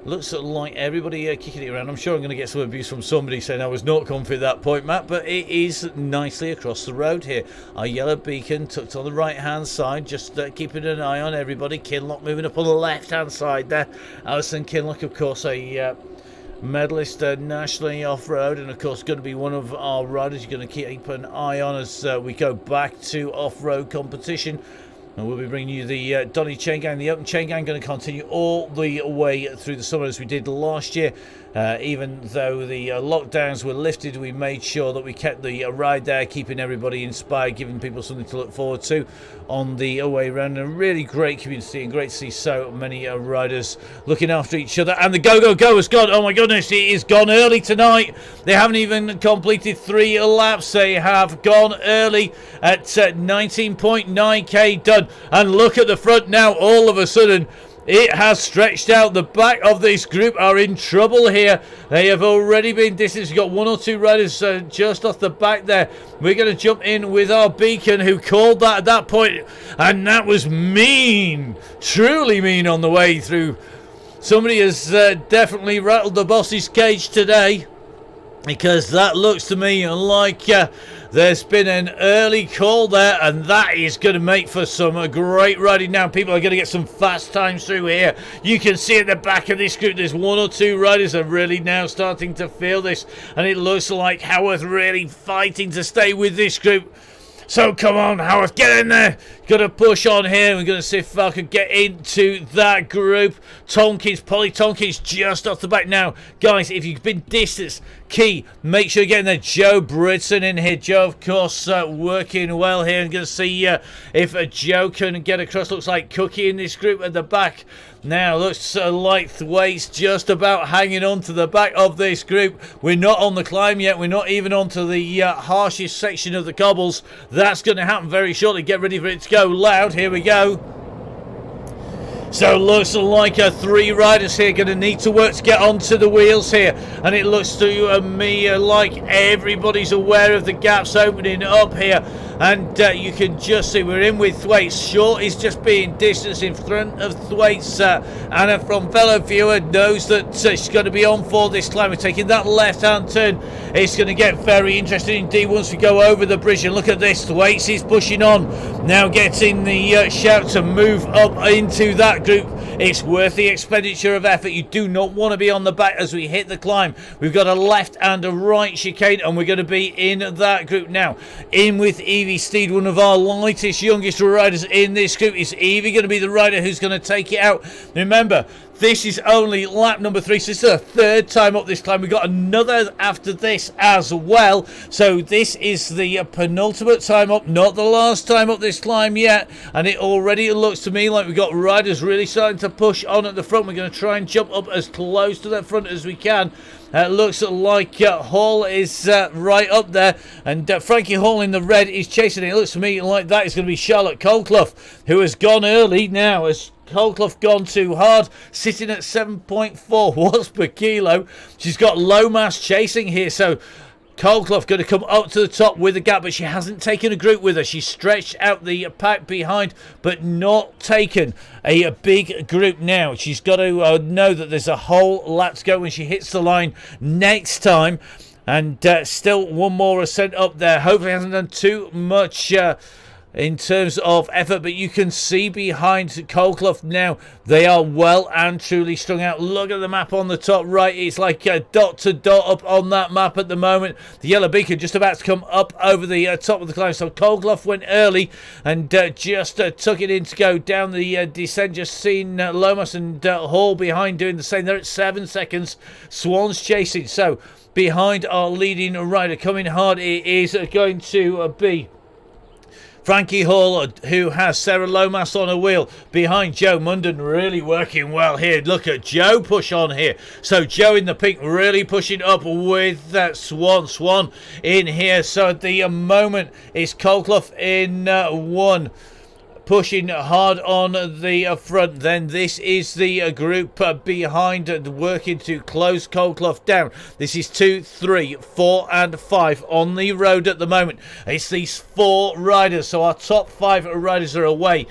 looks like everybody kicking it around. I'm sure I'm going to get some abuse from somebody saying I was not confident at that point, Matt, but it is nicely across the road here. Our yellow beacon tucked on the right hand side, just keeping an eye on everybody. Kinlock moving up on the left hand side there. Alison Kinlock, of course, a medalist nationally off-road, and of course going to be one of our riders you're going to keep an eye on as we go back to off-road competition. And we'll be bringing you the Donny Chaingang, the Open Chaingang, going to continue all the way through the summer as we did last year. Even though the lockdowns were lifted, we made sure that we kept the ride there, keeping everybody inspired, giving people something to look forward to on the away round. A really great community, and great to see so many riders looking after each other. And the Go has gone. Oh my goodness, it is gone early tonight. They haven't even completed 3 laps. They have gone early at 19.9k done. And look at the front now. All of a sudden, it has stretched out. The back of this group are in trouble here. They have already been distanced. We've got 1 or 2 riders just off the back there. We're going to jump in with our beacon, who called that at that point, and that was mean, truly mean on the way through. Somebody has definitely rattled the boss's cage today, because that looks to me like there's been an early call there, and that is going to make for some great riding. Now people are going to get some fast times through here. You can see at the back of this group there's 1 or 2 riders are really now starting to feel this, and it looks like Howarth really fighting to stay with this group. So come on, Howarth, get in there. Got to push on here. We're going to see if I can get into that group. Polly Tonkins just off the back now. Guys, if you've been distanced, key, make sure you're getting there. Joe Britson in here. Joe, of course, working well here. I'm going to see if Joe can get across. Looks like Cookie in this group at the back. Now, looks like Thwaites just about hanging on to the back of this group. We're not on the climb yet. We're not even onto the harshest section of the cobbles. That's going to happen very shortly. Get ready for it to go loud. Here we go. So looks like 3 riders here going to need to work to get onto the wheels here, and it looks to me like everybody's aware of the gaps opening up here, and you can just see we're in with Thwaites. Short is just being distanced in front of Thwaites. Anna from Fellow Viewer knows that she's going to be on for this climb. We're taking that left-hand turn. It's going to get very interesting indeed once we go over the bridge, and look at this. Thwaites is pushing on now, getting the shout to move up into that group. It's worth the expenditure of effort. You do not want to be on the back as we hit the climb. We've got a left and a right chicane, and we're going to be in that group now. In with Evie Steed, one of our lightest, youngest riders in this group. Is Evie going to be the rider who's going to take it out? Remember, this is only lap number 3, so this is the 3rd time up this climb. We've got another after this as well. So this is the penultimate time up, not the last time up this climb yet. And it already looks to me like we've got riders really starting to push on at the front. We're going to try and jump up as close to the front as we can. Looks like Hall is right up there, and Frankie Hall in the red is chasing it. It looks to me like that is going to be Charlotte Colclough, who has gone early now. As Colclough gone too hard, sitting at 7.4 watts per kilo. She's got low mass chasing here, so Colclough going to come up to the top with a gap, but she hasn't taken a group with her. She's stretched out the pack behind, but not taken a big group now. She's got to know that there's a whole lap to go when she hits the line next time. And still 1 more ascent up there. Hopefully hasn't done too much in terms of effort, but you can see behind Coldclough now, they are well and truly strung out. Look at the map on the top right. It's like dot to dot up on that map at the moment. The yellow beacon just about to come up over the top of the climb. So Coldclough went early and just took it in to go down the descent. Just seen Lomas and Hall behind doing the same. They're at 7 seconds. Swan's chasing. So behind our leading rider, coming hard, it is going to be Frankie Hall, who has Sarah Lomas on a wheel. Behind Joe Munden, really working well here. Look at Joe push on here. So Joe in the pink, really pushing up with that Swan in here. So at the moment, it's Coldclough in one. Pushing hard on the front. Then this is the group behind, working to close Coldclough down. This is 2, 3, 4 and 5 on the road at the moment. It's these 4 riders, so our top 5 riders are away.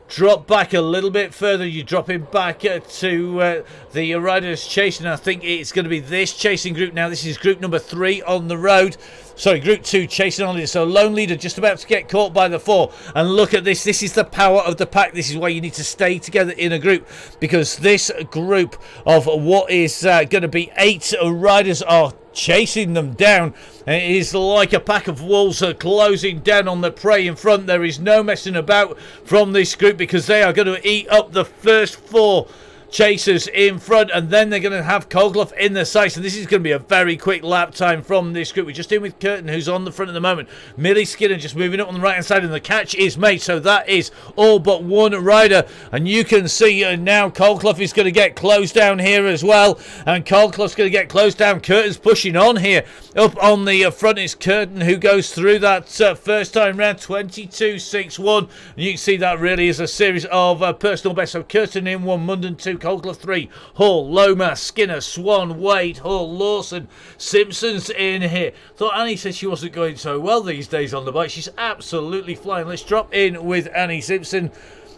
Drop back a little bit further. You're dropping back to the riders chasing. I think it's going to be this chasing group now. This is group number 3 on the road. Sorry, group 2 chasing on it. So lone leader just about to get caught by the 4. And look at this. This is the power of the pack. This is why you need to stay together in a group, because this group of what is going to be 8 riders are chasing them down. It is like a pack of wolves closing down on the prey in front. There is no messing about from this group, because they are going to eat up the first 4 chasers in front, and then they're going to have Coldclough in their sights. And this is going to be a very quick lap time from this group. We're just in with Curtin, who's on the front at the moment. Millie Skinner just moving up on the right hand side, and the catch is made. So that is all but 1 rider, and you can see now Coldclough is going to get closed down here as well, and Coldclough's going to get closed down. Curtin's pushing on here. Up on the front is Curtin, who goes through that first time round 22.61, and you can see that really is a series of personal bests. So Curtin in 1, Munden 2, Coldclough 3, Hall, Lomas, Skinner, Swan, Wade, Hall, Lawson, Simpson's in here. Thought Annie said she wasn't going so well these days on the bike. She's absolutely flying. Let's drop in with Annie Simpson.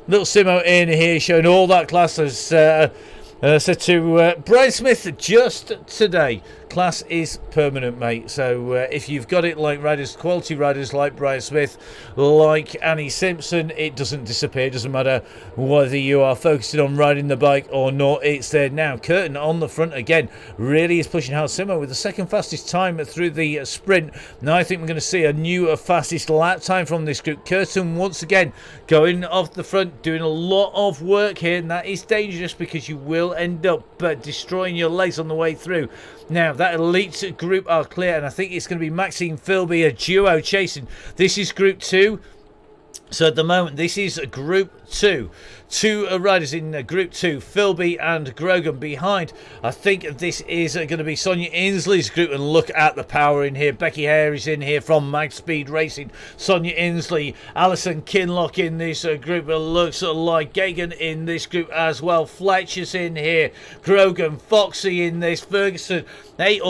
Little Simo in here, showing all that class, as said to Brian Smith just today. Class is permanent, mate. So if you've got it like riders, quality riders like Brian Smith, like Annie Simpson, it doesn't disappear. It doesn't matter whether you are focusing on riding the bike or not. It's there now. Curtin on the front again, really is pushing hard. Simo with the second fastest time through the sprint. Now I think we're going to see a new fastest lap time from this group. Curtin once again going off the front, doing a lot of work here, and that is dangerous because you will end up destroying your legs on the way through. Now, that elite group are clear, and I think it's going to be Maxine Philby, a duo chasing. This is Group 2. So at the moment, this is Group 2. 2 riders in Group 2, Philby and Grogan behind. I think this is going to be Sonia Inslee's group, and look at the power in here. Becky Hare is in here from Mag Speed Racing. Sonia Inslee, Alison Kinlock in this group. It looks like Gagan in this group as well. Fletcher's in here. Grogan, Foxy in this. Ferguson. 8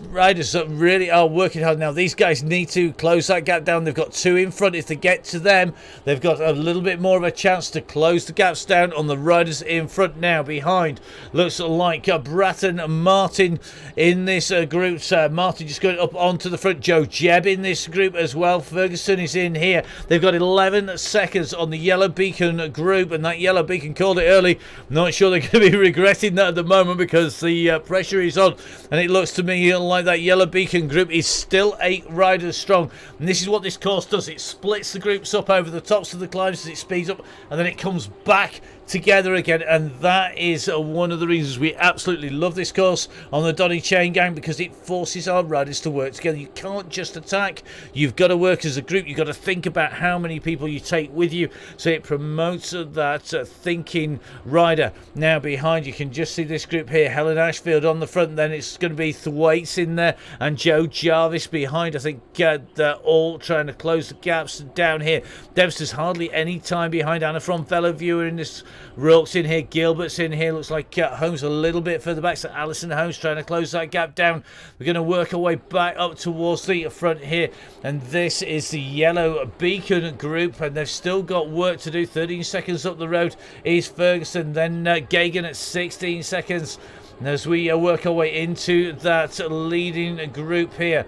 riders that really are working hard now. These guys need to close that gap down. They've got 2 in front. If they get to them, they've got a little bit more of a chance to close the gaps down on the riders in front now. Behind looks like Bratton Martin in this group. Martin just going up onto the front. Joe Jebb in this group as well. Ferguson is in here. They've got 11 seconds on the Yellow Beacon group, and that Yellow Beacon called it early. Not sure they're going to be regretting that at the moment, because the pressure is on, and it looks to me like that Yellow Beacon group is still 8 riders strong. And this is what this course does. It splits the groups up over the tops of the climbs as it speeds up, and then it comes back together again, and that is one of the reasons we absolutely love this course on the Donny Chaingang, because it forces our riders to work together. You can't just attack, you've got to work as a group. You've got to think about how many people you take with you, so it promotes that thinking rider. Now behind, you can just see this group here. Helen Ashfield on the front, then it's going to be Thwaites in there and Joe Jarvis behind. I think they're all trying to close the gaps down here. Debster's hardly any time behind. Anna from Fellow Viewer in this. Rourke's in here, Gilbert's in here. Looks like Holmes a little bit further back. So Alison Holmes trying to close that gap down. We're going to work our way back up towards the front here. And this is the Yellow Beacon group, and they've still got work to do. 13 seconds up the road is Ferguson. Then Gagan at 16 seconds. And as we work our way into that leading group here.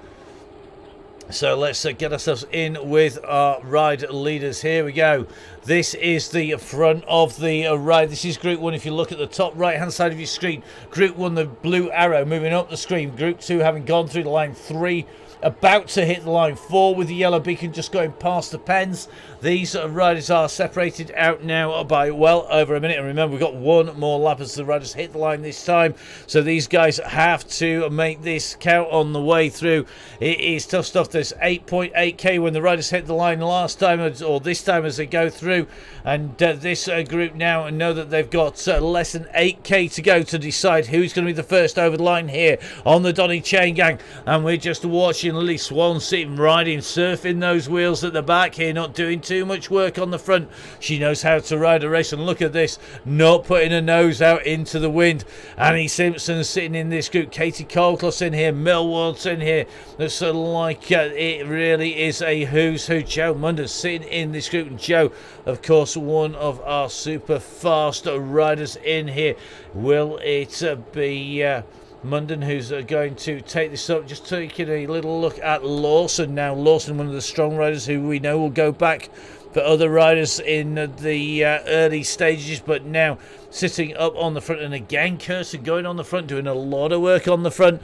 So let's get ourselves in with our ride leaders. Here we go. This is the front of the ride. This is Group 1. If you look at the top right hand side of your screen, Group 1, the blue arrow moving up the screen. Group 2 having gone through the line. 3 about to hit the line. 4 with the yellow beacon just going past the pens. These riders are separated out now by well over a minute. And remember, we've got one more lap as the riders hit the line this time. So these guys have to make this count on the way through. It is tough stuff. There's 8.8k when the riders hit the line last time, or this time as they go through. And this group now know that they've got less than 8k to go to decide who's going to be the first over the line here on the Donny Chaingang. And we're just watching Lily Swan sitting, riding, surfing those wheels at the back here, not doing too much work on the front. She knows how to ride a race, and look at this, not putting her nose out into the wind. Annie Simpson sitting in this group, Katie Colclough in here, Millward's in here. That's like it really is a who's who. Joe Munder's sitting in this group, and Joe, of course, one of our super fast riders in here. Will it be Munden who's going to take this up? Just taking a little look at Lawson now. Lawson, one of the strong riders who we know will go back for other riders in the early stages, but now sitting up on the front. And again, Kirsten going on the front, doing a lot of work on the front.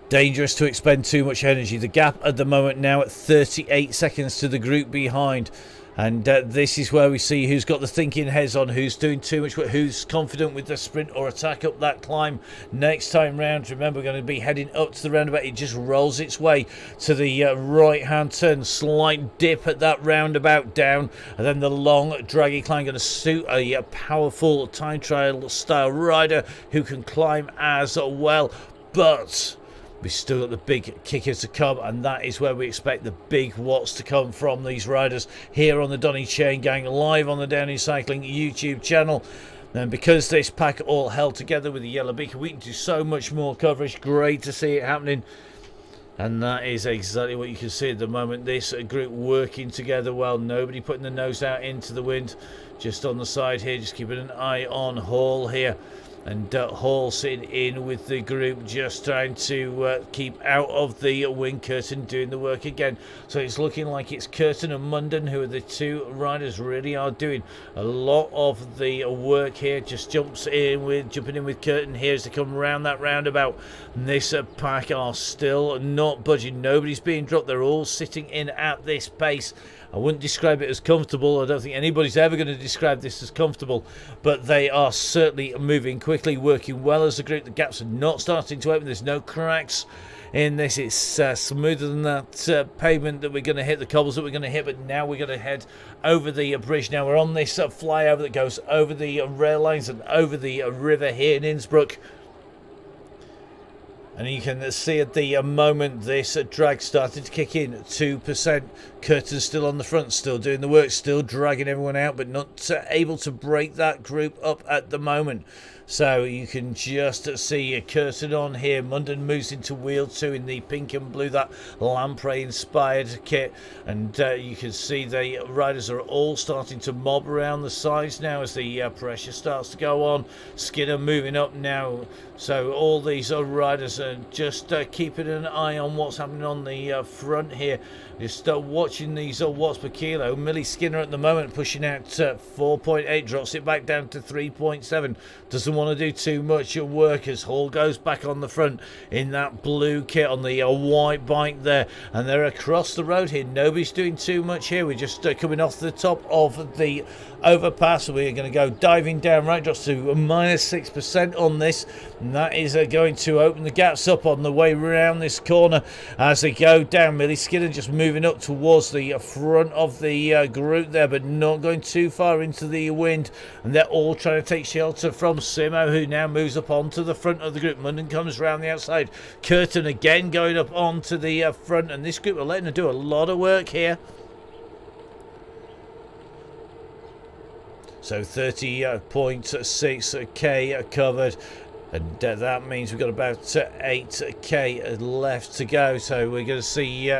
Dangerous to expend too much energy. The gap at the moment now at 38 seconds to the group behind. And this is where we see who's got the thinking heads on, who's doing too much, who's confident with the sprint or attack up that climb next time round. Remember, we're going to be heading up to the roundabout. It just rolls its way to the right hand turn, slight dip at that roundabout down, and then the long draggy climb going to suit a powerful time trial style rider who can climb as well. But we've still got the big kickers to come, and that is where we expect the big watts to come from these riders here on the Donny Chaingang, live on the Downhill Cycling YouTube channel. And because this pack all held together with the yellow beacon, we can do so much more coverage. Great to see it happening. And that is exactly what you can see at the moment. This group working together well. Nobody putting the nose out into the wind. Just on the side here, just keeping an eye on Hall here. And Hall sitting in with the group, just trying to keep out of the wind. Curtin doing the work again. So it's looking like it's Curtin and Munden who are the two riders, really are doing a lot of the work here. Just jumping in with Curtin here as they come around that roundabout. And this pack are still not budging. Nobody's being dropped. They're all sitting in at this pace. I wouldn't describe it as comfortable. I don't think anybody's ever going to describe this as comfortable, but they are certainly moving quickly, working well as a group. The gaps are not starting to open. There's no cracks in this. It's smoother than that pavement that we're going to hit, the cobbles that we're going to hit, but now we're going to head over the bridge. Now we're on this flyover that goes over the rail lines and over the river here in Innsbruck. And you can see at the moment this drag started to kick in, 2%. Curtin's still on the front, still doing the work, still dragging everyone out, but not able to break that group up at the moment. So you can just see Curtin on here. Munden moves into wheel 2 in the pink and blue, that lamprey inspired kit. And you can see the riders are all starting to mob around the sides now as the pressure starts to go on. Skinner moving up now. So all these riders are just keeping an eye on what's happening on the front here. Just watching these watts per kilo. Millie Skinner at the moment pushing out 4.8, drops it back down to 3.7. Doesn't want to do too much work as Hall goes back on the front in that blue kit on the white bike there. And they're across the road here. Nobody's doing too much here. We're just coming off the top of the overpass. We're going to go diving down, right, drops to -6% on this. And that is going to open the gaps up on the way around this corner as they go down. Millie Skinner just moving up towards the front of the group there, but not going too far into the wind. And they're all trying to take shelter from Simo, who now moves up onto the front of the group. Munden comes around the outside. Curtin again going up onto the front, and this group are letting her do a lot of work here. So 30.6k covered. And that means we've got about 8k left to go. So we're going to see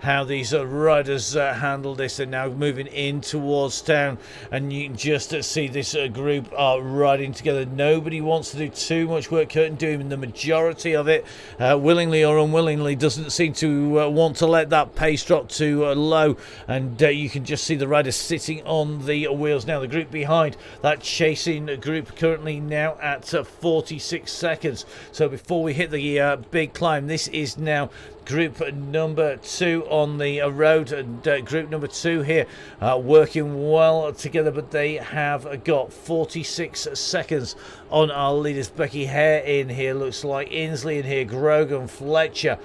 how these riders handle this. They're now moving in towards town, and you can just see this group are riding together. Nobody wants to do too much work. Curtin doing the majority of it, willingly or unwillingly, doesn't seem to want to let that pace drop too low, and you can just see the riders sitting on the wheels now. The group behind, that chasing group, currently now at 46 seconds. So before we hit the big climb, this is now group number 2 on the road, and group number 2 here working well together, but they have got 46 seconds on our leaders. Becky Hare in here, looks like Inslee in here, Grogan, Fletcher,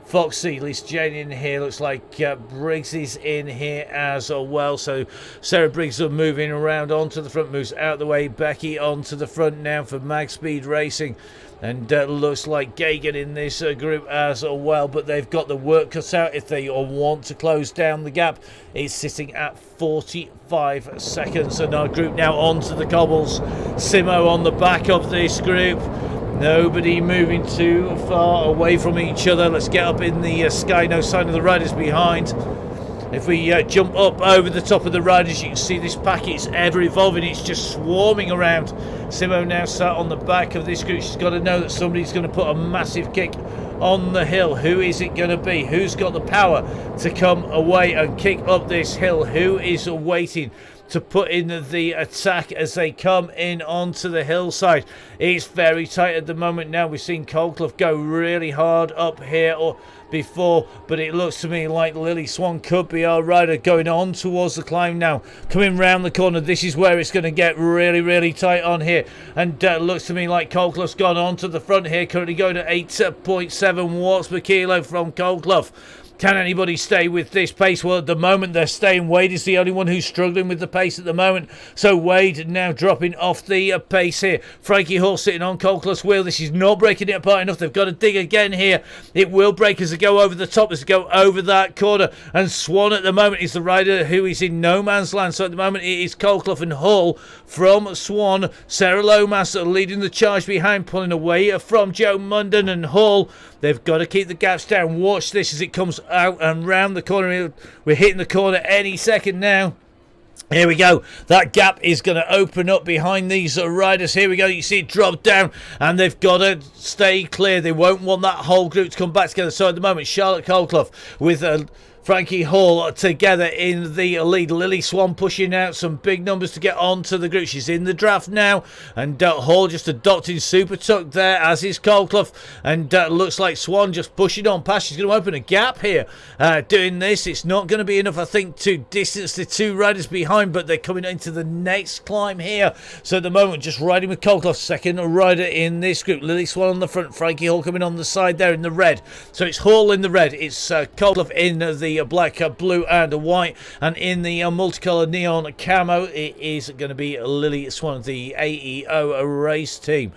Foxy, Lisa Jane in here, looks like Briggs is in here as well. So Sarah Briggs are moving around onto the front, moves out the way. Becky onto the front now for Mag Speed Racing, and looks like Gagan in this group as well, but they've got the work cut out if they want to close down the gap. It's sitting at 45 seconds, and our group now onto the cobbles. Simo on the back of this group. Nobody moving too far away from each other. Let's get up in the sky. No sign of the riders behind. If we jump up over the top of the riders, you can see this pack. It's ever evolving. It's just swarming around. Simo now sat on the back of this group. She's got to know that somebody's going to put a massive kick on the hill. Who is it going to be? Who's got the power to come away and kick up this hill? Who is waiting to put in the attack as they come in onto the hillside? It's very tight at the moment now. We've seen Coldclough go really hard up here or before, but it looks to me like Lily Swan could be our rider going on towards the climb now. Coming round the corner, this is where it's going to get really tight on here, and looks to me like Coldclough's gone on to the front here, currently going to 8.7 watts per kilo from Coldclough. Can anybody stay with this pace? Well, at the moment they're staying. Wade is the only one who's struggling with the pace at the moment. So Wade now dropping off the pace here. Frankie Hall sitting on Coldclough's wheel. This is not breaking it apart enough. They've got to dig again here. It will break as they go over the top, as they go over that corner. And Swan at the moment is the rider who is in no man's land. So at the moment it is Coldclough and Hall from Swan. Sarah Lomas leading the charge behind, pulling away from Joe Munden and Hall. They've got to keep the gaps down. Watch this as it comes out and round the corner. We're hitting the corner any second now. Here we go. That gap is going to open up behind these riders. Here we go. You see it drop down, and they've got to stay clear. They won't want that whole group to come back together. So at the moment, Charlotte Coldclough with Frankie Hall together in the lead. Lily Swan pushing out some big numbers to get onto the group. She's in the draft now, and Hall just adopting Super Tuck there, as is Coldclough, and looks like Swan just pushing on past. She's going to open a gap here doing this. It's not going to be enough, I think, to distance the two riders behind, but they're coming into the next climb here. So at the moment, just riding with Coldclough, second rider in this group. Lily Swan on the front, Frankie Hall coming on the side there in the red. So it's Hall in the red, it's Coldclough in the black, blue and white, and in the multicolored neon camo it is going to be Lily Swan of the AEO race team.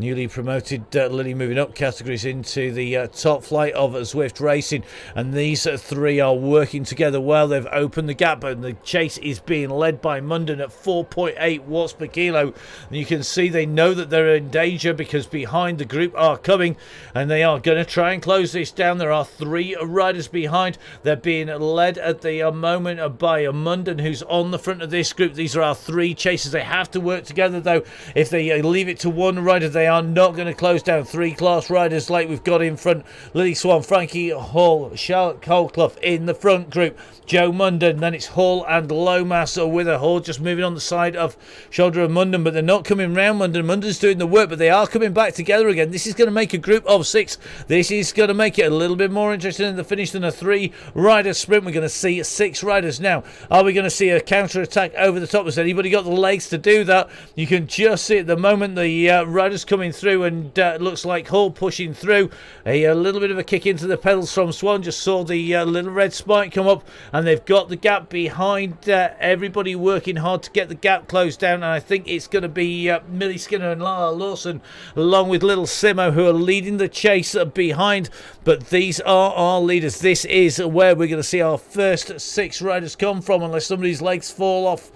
Newly promoted Lily moving up categories into the top flight of Zwift Racing, and these three are working together well. They've opened the gap, and the chase is being led by Munden at 4.8 watts per kilo. And you can see they know that they're in danger, because behind the group are coming, and they are going to try and close this down. There are three riders behind. They're being led at the moment by Munden, who's on the front of this group. These are our three chasers. They have to work together, though. If they leave it to one rider, they are not going to close down. Three class riders like we've got in front. Lily Swan, Frankie Hall, Charlotte Coldclough in the front group. Joe Munden, then it's Hall and Lomas with a Hall just moving on the side of shoulder of Munden, but they're not coming round Munden. Munden's doing the work, but they are coming back together again. This is going to make a group of six. This is going to make it a little bit more interesting in the finish than a three-rider sprint. We're going to see six riders now. Are we going to see a counter-attack over the top? Has anybody got the legs to do that? You can just see at the moment the riders coming through, and it looks like Hall pushing through. A little bit of a kick into the pedals from Swan. Just saw the little red spike come up, and they've got the gap behind. Everybody working hard to get the gap closed down, and I think it's going to be Millie Skinner and Lala Lawson along with Little Simo who are leading the chase behind. But these are our leaders. This is where we're going to see our first six riders come from, unless somebody's legs fall off.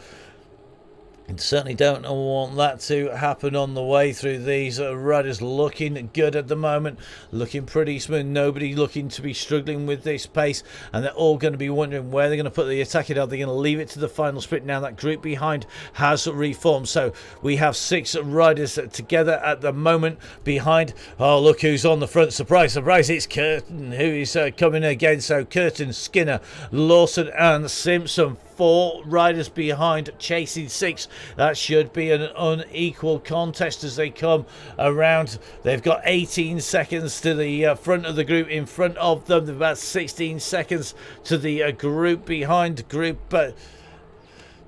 And certainly don't want that to happen on the way through. These riders looking good at the moment, looking pretty smooth. Nobody looking to be struggling with this pace, and they're all going to be wondering where they're going to put the attack. Are they going to leave it to the final sprint? Now that group behind has reformed, so we have 6 riders together at the moment behind. Oh, look who's on the front. Surprise, surprise, it's Curtin who is coming again. So Curtin, Skinner, Lawson and Simpson. 4 riders behind, chasing 6. That should be an unequal contest as they come around. They've got 18 seconds to the front of the group in front of them. They've about 16 seconds to the group behind. Group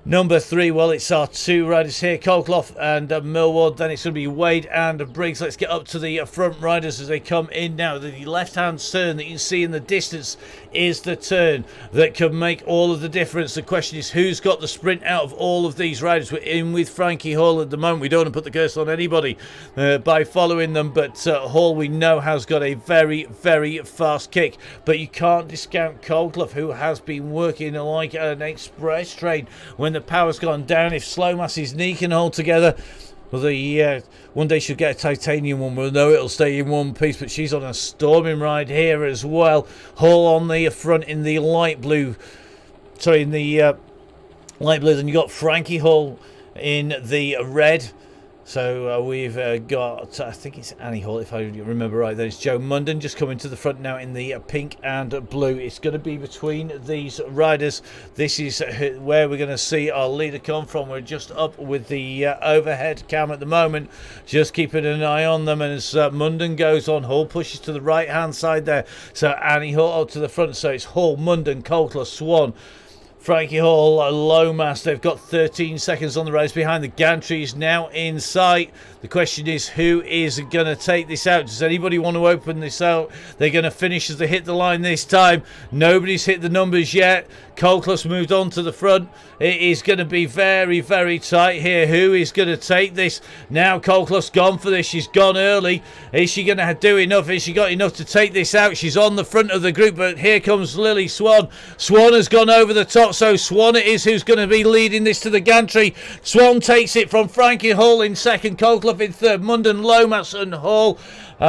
number 3, well, it's our 2 riders here, Colclough and Millward. Then it's going to be Wade and Briggs. Let's get up to the front riders as they come in now. The left-hand turn that you can see in the distance is the turn that can make all of the difference. The question is, who's got the sprint out of all of these riders? We're in with Frankie Hall at the moment. We don't want to put the curse on anybody by following them, but Hall, we know, has got a very, very fast kick. But you can't discount Colclough, who has been working like an express train when the power's gone down. If Slowmass's knee can hold together, well, one day she'll get a titanium one. We'll know it'll stay in one piece, but she's on a storming ride here as well. Hall on the front in the light blue. Sorry, in the light blue. Then you got Frankie Hall in the red. So we've got, I think it's Annie Hall, if I remember right. Then it's Joe Munden just coming to the front now in the pink and blue. It's going to be between these riders. This is where we're going to see our leader come from. We're just up with the overhead cam at the moment, just keeping an eye on them. And as Munden goes on, Hall pushes to the right hand side there. So Annie Hall up to the front. So it's Hall, Munden, Colclough, Swan, Frankie Hall, Lomas. They've got 13 seconds on the race behind. The gantry is now in sight. The question is, who is going to take this out? Does anybody want to open this out? They're going to finish as they hit the line this time. Nobody's hit the numbers yet. Colclough's moved on to the front. It is going to be very, very tight here. Who is going to take this? Now Colclough's gone for this. She's gone early. Is she going to do enough? Has she got enough to take this out? She's on the front of the group, but here comes Lily Swan. Swan has gone over the top, so Swan it is who's going to be leading this to the gantry. Swan takes it from Frankie Hall in second, Colclough in third. Munden, Lomas and Hall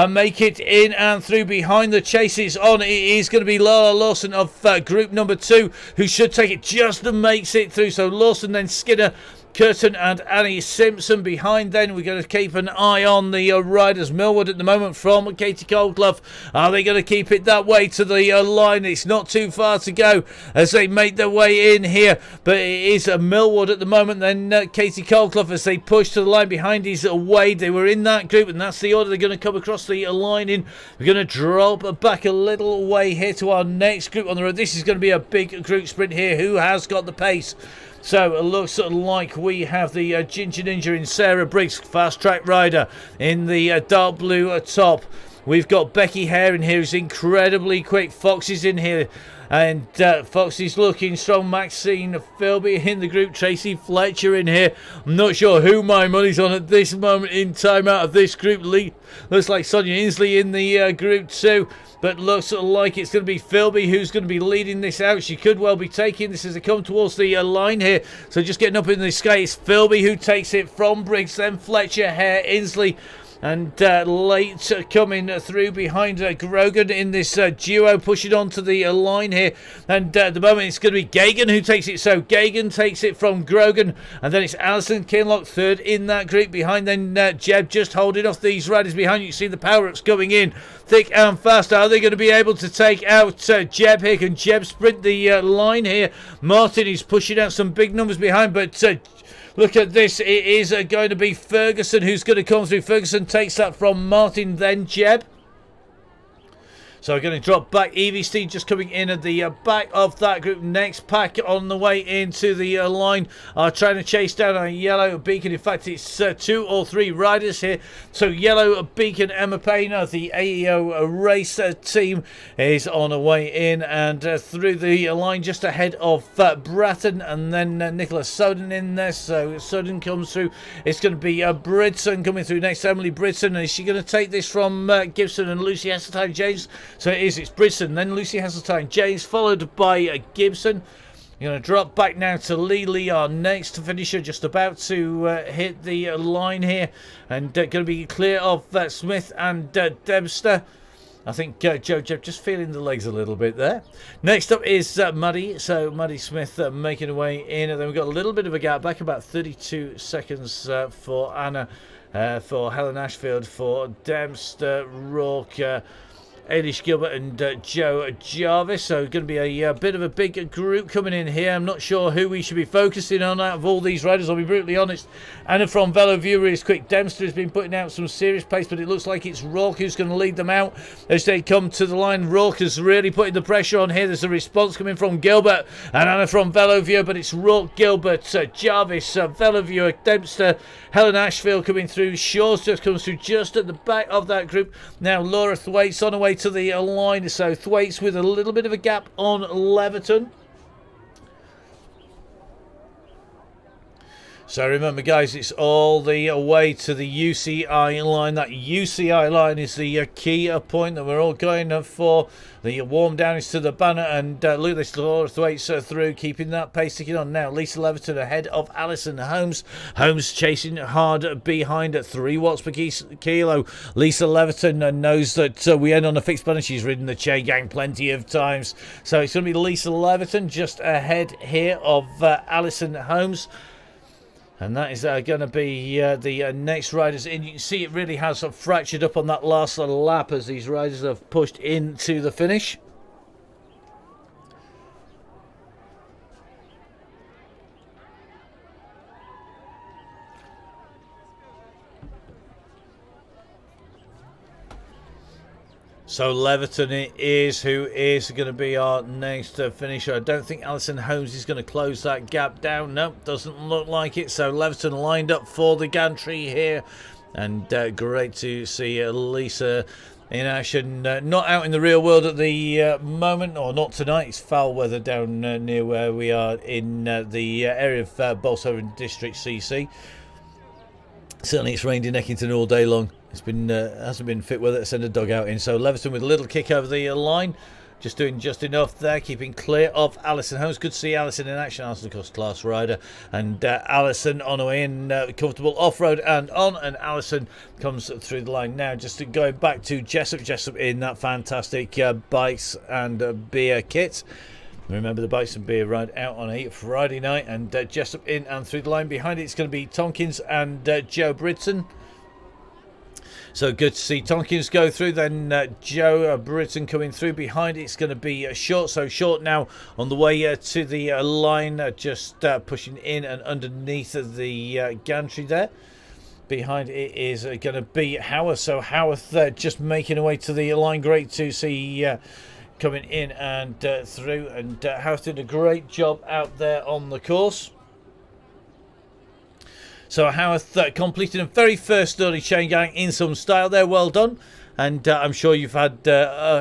make it in and through. Behind the chase is on. It is going to be Laura Lawson of group number 2 who should take it, just makes it through. So Lawson, then Skinner, Curtin and Annie Simpson behind. Then we're going to keep an eye on the riders. Millward at the moment from Katie Colclough. Are they going to keep it that way to the line? It's not too far to go as they make their way in here, but it is Millward at the moment. Then Katie Colclough as they push to the line. Behind is Wade. They were in that group, and that's the order they're going to come across the line in. We're going to drop back a little way here to our next group on the road. This is going to be a big group sprint here. Who has got the pace? So it looks like we have the Ginger Ninja in Sarah Briggs, fast track rider in the dark blue top. We've got Becky Hare in here, who's incredibly quick. Fox is in here, and Fox is looking strong. Maxine Philby in the group. Tracy Fletcher in here. I'm not sure who my money's on at this moment in time out of this group. Looks like Sonia Inslee in the group too. But looks like it's going to be Philby who's going to be leading this out. She could well be taking this as they come towards the line here. So just getting up in the sky, it's Philby who takes it from Briggs, then Fletcher, Hare, Inslee. And late coming through behind Grogan in this duo, pushing onto the line here. And at the moment it's going to be Gagan who takes it. So Gagan takes it from Grogan, and then it's Alison Kinlock third in that group behind. Then Jeb just holding off these riders behind. You see the power-ups going in thick and fast. Are they going to be able to take out Jeb here? Can Jeb sprint the line here? Martin is pushing out some big numbers behind, but look at this. It is going to be Ferguson who's going to come through. Ferguson takes that from Martin, then Jeb. So we're going to drop back. Evie Steed just coming in at the back of that group. Next pack on the way into the line are trying to chase down a yellow beacon. In fact, it's 2 or 3 riders here. So yellow beacon, Emma Payne of the AEO race team is on her way in and through the line just ahead of Bratton, and then Nicholas Soden in there. So Soden comes through. It's going to be Bridson coming through next. Emily Bridson. Is she going to take this from Gibson and Lucy Heseltine James? So it's Bridson, then Lucy Heseltine James, followed by Gibson. You're going to drop back now to Lee, our next finisher, just about to hit the line here, and going to be clear of Smith and Dempster. I think Joe just feeling the legs a little bit there. Next up is Muddy. So Muddy Smith making her way in, and then we've got a little bit of a gap back, about 32 seconds for Anna, for Helen Ashfield, for Dempster, Rourke, Eilish Gilbert and Joe Jarvis. So going to be a bit of a big group coming in here. I'm not sure who we should be focusing on out of all these riders, I'll be brutally honest. Anna from Velo Viewer is quick. Dempster has been putting out some serious pace, but it looks like it's Rourke who's going to lead them out as they come to the line. Rourke is really putting the pressure on here. There's a response coming from Gilbert and Anna from Velo Viewer, but it's Rourke, Gilbert, Jarvis, Velo Viewer, Dempster, Helen Ashfield coming through. Shaw's just comes through just at the back of that group. Now Laura Thwaites on her way to the line, so Thwaites with a little bit of a gap on Leverton. So remember guys, it's all the way to the UCI line. That UCI line is the key point that we're all going for. The warm down is to the banner, and look at this, Laura Thwaites through, keeping that pace ticking on now. Lisa Leverton ahead of Alison Holmes. Holmes chasing hard behind at 3 watts per kilo. Lisa Leverton knows that we end on a fixed banner. She's ridden the Chaingang plenty of times. So it's going to be Lisa Leverton just ahead here of Alison Holmes. And that is going to be the next riders in. You can see it really has fractured up on that last lap as these riders have pushed into the finish. So Leverton it is who is going to be our next finisher. I don't think Alison Holmes is going to close that gap down. Nope, doesn't look like it. So Leverton lined up for the gantry here. And great to see Lisa in action. Not out in the real world at the moment, or not tonight. It's foul weather down near where we are in the area of Bolsover District CC. Certainly it's rained in Eckington all day long. It's been hasn't been fit weather to send a dog out in. So Leverton with a little kick over the line, just doing just enough there, keeping clear of Alison Holmes. Good to see Alison in action. Alison, of course, class rider, and Alison on her way in, comfortable off-road and on, and Alison comes through the line now. Just going back to Jessup in that fantastic bikes and beer kit. Remember the bikes and beer ride out on a Friday night, and Jessup in and through the line. Behind it, it's going to be Tompkins and Joe Britton. So good to see Tompkins go through, then Joe Britton coming through. Behind it's going to be Short. So Short now on the way to the line, just pushing in and underneath the gantry there. Behind it is going to be Howarth. So Howarth just making her way to the line. Great to see coming in and through, and Howarth did a great job out there on the course. So Howarth completed a very first early Chaingang in some style there. Well done. And I'm sure you've had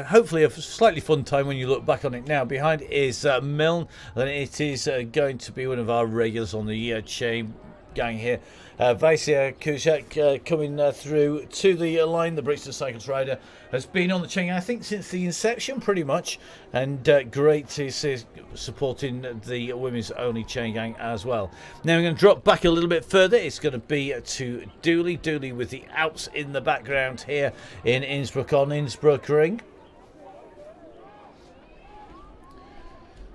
hopefully a slightly fun time when you look back on it now. Behind is Milne. Then it is going to be one of our regulars on the Chaingang here. Vasia Kuzak coming through to the line. The Brixton Cycles rider has been on the Chaingang, I think, since the inception pretty much, and great to see supporting the women's only Chaingang as well. Now we're going to drop back a little bit further. It's going to be to Dooley with the Alps in the background here in Innsbruck on Innsbruckring.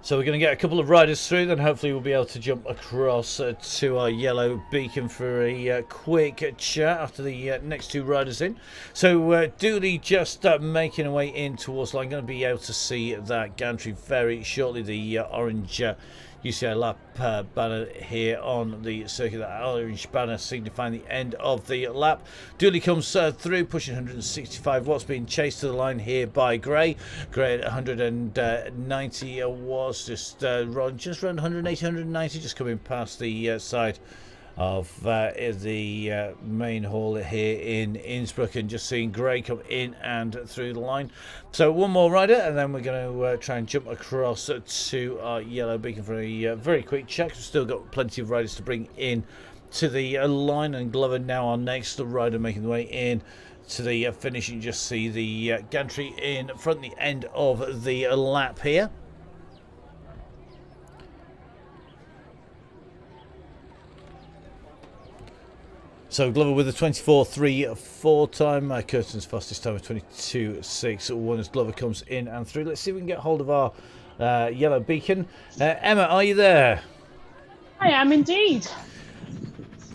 So we're going to get a couple of riders through, then hopefully we'll be able to jump across to our yellow beacon for a quick chat after the next two riders in. So Dooley just making her way in towards line. Going to be able to see that gantry very shortly. The orange UCI lap banner here on the circuit, that orange banner signifying the end of the lap. Dooley comes through, pushing 165 watts, being chased to the line here by Gray. Gray at 190 watts, just around 180, 190, just coming past the side of the main hall here in Innsbruck, and just seeing Gray come in and through the line. So one more rider, and then we're going to try and jump across to our yellow beacon for a very quick check. We've still got plenty of riders to bring in to the line, and Glover now our next rider making the way in to the finish. You can just see the gantry in front, the end of the lap here. So Glover with a 24.34 time. Curtin's fastest time of 22.61 as Glover comes in and through. Let's see if we can get hold of our yellow beacon. Emma, are you there? I am indeed.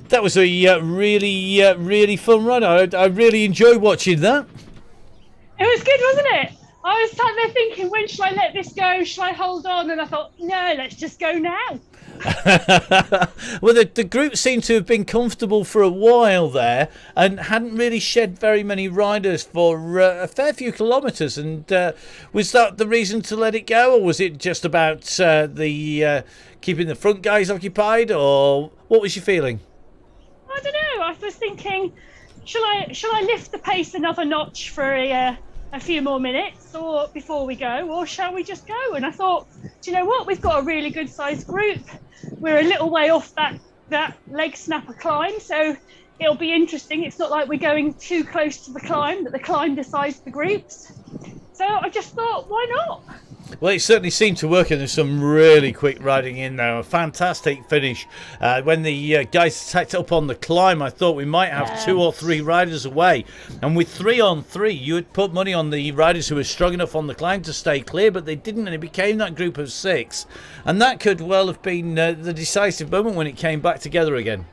That was a really fun run. I really enjoyed watching that. It was good, wasn't it? I was sat there thinking, when should I let this go? Should I hold on? And I thought, no, let's just go now. Well, the group seemed to have been comfortable for a while there and hadn't really shed very many riders for a fair few kilometres. And was that the reason to let it go, or was it just about the keeping the front guys occupied, or what was your feeling? I don't know. I was thinking, shall I lift the pace another notch for a few more minutes, or before we go, or shall we just go? And I thought, do you know what? We've got a really good sized group. We're a little way off that leg snapper climb, so it'll be interesting. It's not like we're going too close to the climb, that the climb decides the groups. So I just thought, why not? Well, it certainly seemed to work, and there's some really quick riding in there. A fantastic finish. When the guys attacked up on the climb, I thought we might have 2 or 3 riders away. And with 3 on 3, you had put money on the riders who were strong enough on the climb to stay clear, but they didn't, and it became that group of 6. And that could well have been the decisive moment when it came back together again.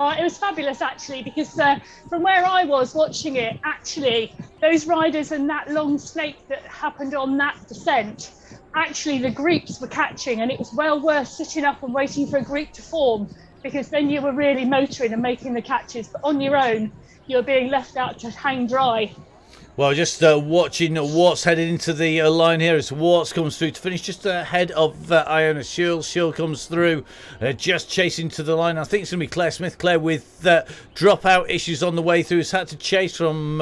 It was fabulous, actually, because from where I was watching it, actually, those riders and that long snake that happened on that descent, actually the groups were catching, and it was well worth sitting up and waiting for a group to form, because then you were really motoring and making the catches. But on your own, you were being left out to hang dry. Well, just watching Watts headed into the line here as Watts comes through to finish just ahead of Iona Schull. Schull comes through, just chasing to the line. I think it's going to be Claire Smith. Claire with dropout issues on the way through has had to chase from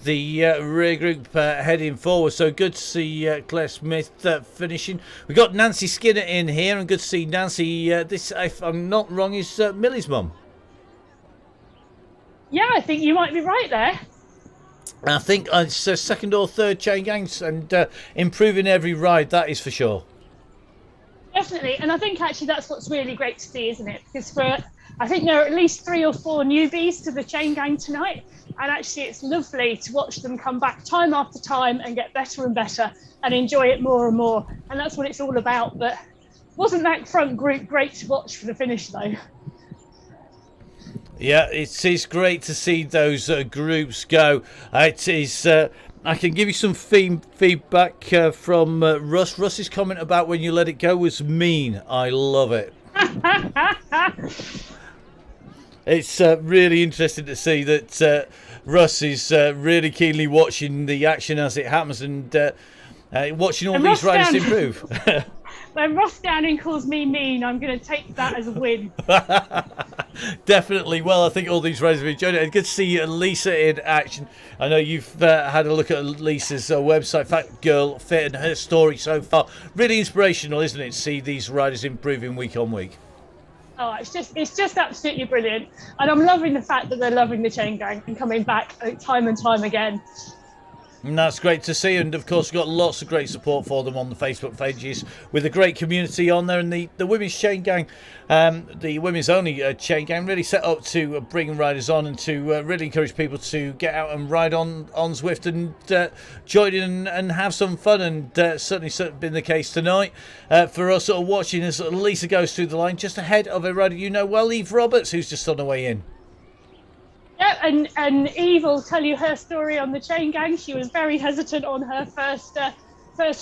the rear group heading forward. So good to see Claire Smith finishing. We've got Nancy Skinner in here, and good to see Nancy. This, if I'm not wrong, is Millie's mum. Yeah, I think you might be right there. I think it's second or third Chaingangs, and improving every ride, that is for sure. Definitely, and I think actually that's what's really great to see, isn't it? Because I think there are at least 3 or 4 newbies to the Chaingang tonight, and actually it's lovely to watch them come back time after time and get better and better and enjoy it more and more. And that's what it's all about. But wasn't that front group great to watch for the finish, though? Yeah, it is great to see those groups go. It is. I can give you some feedback from Russ. Russ's comment about when you let it go was mean. I love it. It's really interesting to see that Russ is really keenly watching the action as it happens, and watching all these riders improve. When Ross Downing calls me mean, I'm going to take that as a win. Definitely. Well, I think all these riders have enjoyed it. And good to see Lisa in action. I know you've had a look at Lisa's website, Fat Girl Fit, and her story so far. Really inspirational, isn't it, to see these riders improving week on week? Oh, it's just absolutely brilliant. And I'm loving the fact that they're loving the Chaingang and coming back time and time again. And that's great to see, and of course we've got lots of great support for them on the Facebook pages with a great community on there. And the women's Chaingang, the women's only Chaingang, really set up to bring riders on and to really encourage people to get out and ride on Zwift and join in and have some fun. And certainly been the case tonight for us watching as Lisa goes through the line just ahead of a rider you know well, Eve Roberts, who's just on her way in. Yeah, and Eve will tell you her story on the Chaingang. She was very hesitant on her first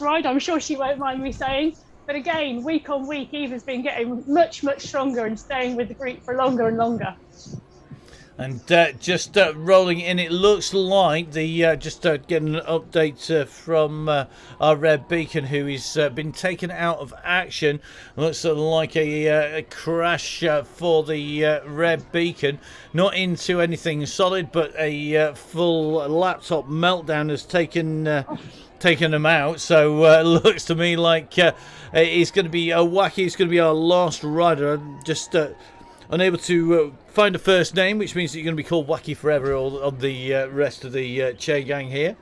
ride. I'm sure she won't mind me saying. But again, week on week, Eve has been getting much stronger and staying with the group for longer and longer. And just rolling in, it looks like the just getting an update from our Red Beacon, who has been taken out of action. Looks like a crash for the Red Beacon. Not into anything solid, but a full laptop meltdown has taken them out. So it looks to me like it's going to be a Wacky. It's going to be our last rider. I'm just unable to find a first name, which means that you're going to be called Wacky forever on the rest of the Chaingang here.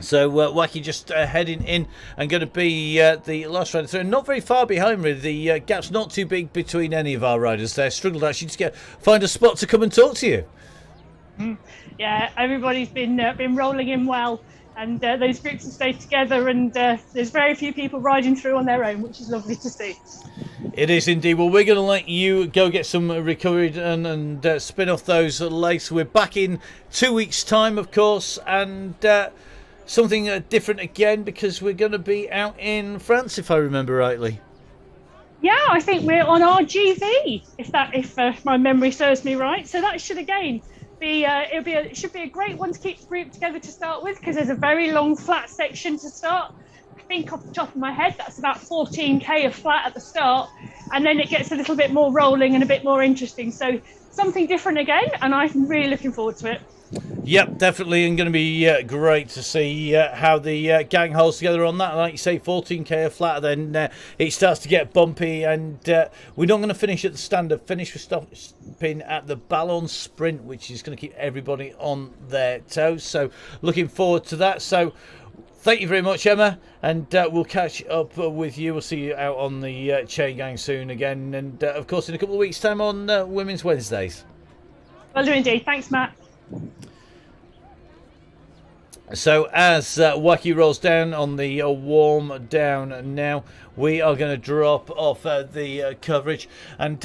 So Wacky just heading in and going to be the last rider through. Not very far behind, really. The gap's not too big between any of our riders there. Struggled actually to find a spot to come and talk to you. Yeah, everybody's been rolling in well, and those groups have stayed together, and there's very few people riding through on their own, which is lovely to see. It is indeed. Well, we're going to let you go get some recovery and spin off those legs. We're back in 2 weeks' time, of course, and something different again, because we're going to be out in France, if I remember rightly. Yeah, I think we're on our GV, if my memory serves me right. So that should again be it should be a great one to keep the group together to start with, because there's a very long flat section to start. I think off the top of my head that's about 14k of flat at the start, and then it gets a little bit more rolling and a bit more interesting. So something different again, and I'm really looking forward to it. Yep, definitely, and going to be great to see how the gang holds together on that. Like you say, 14k a flat, then it starts to get bumpy, and we're not going to finish at the standard finish. We're stopping at the Ballon Sprint, which is going to keep everybody on their toes. So looking forward to that. So thank you very much, Emma, and we'll catch up with you. We'll see you out on the Chaingang soon again, and of course in a couple of weeks' time on Women's Wednesdays. Well do indeed. Thanks, Matt. So as Wacky rolls down on the warm down now, we are going to drop off the coverage, and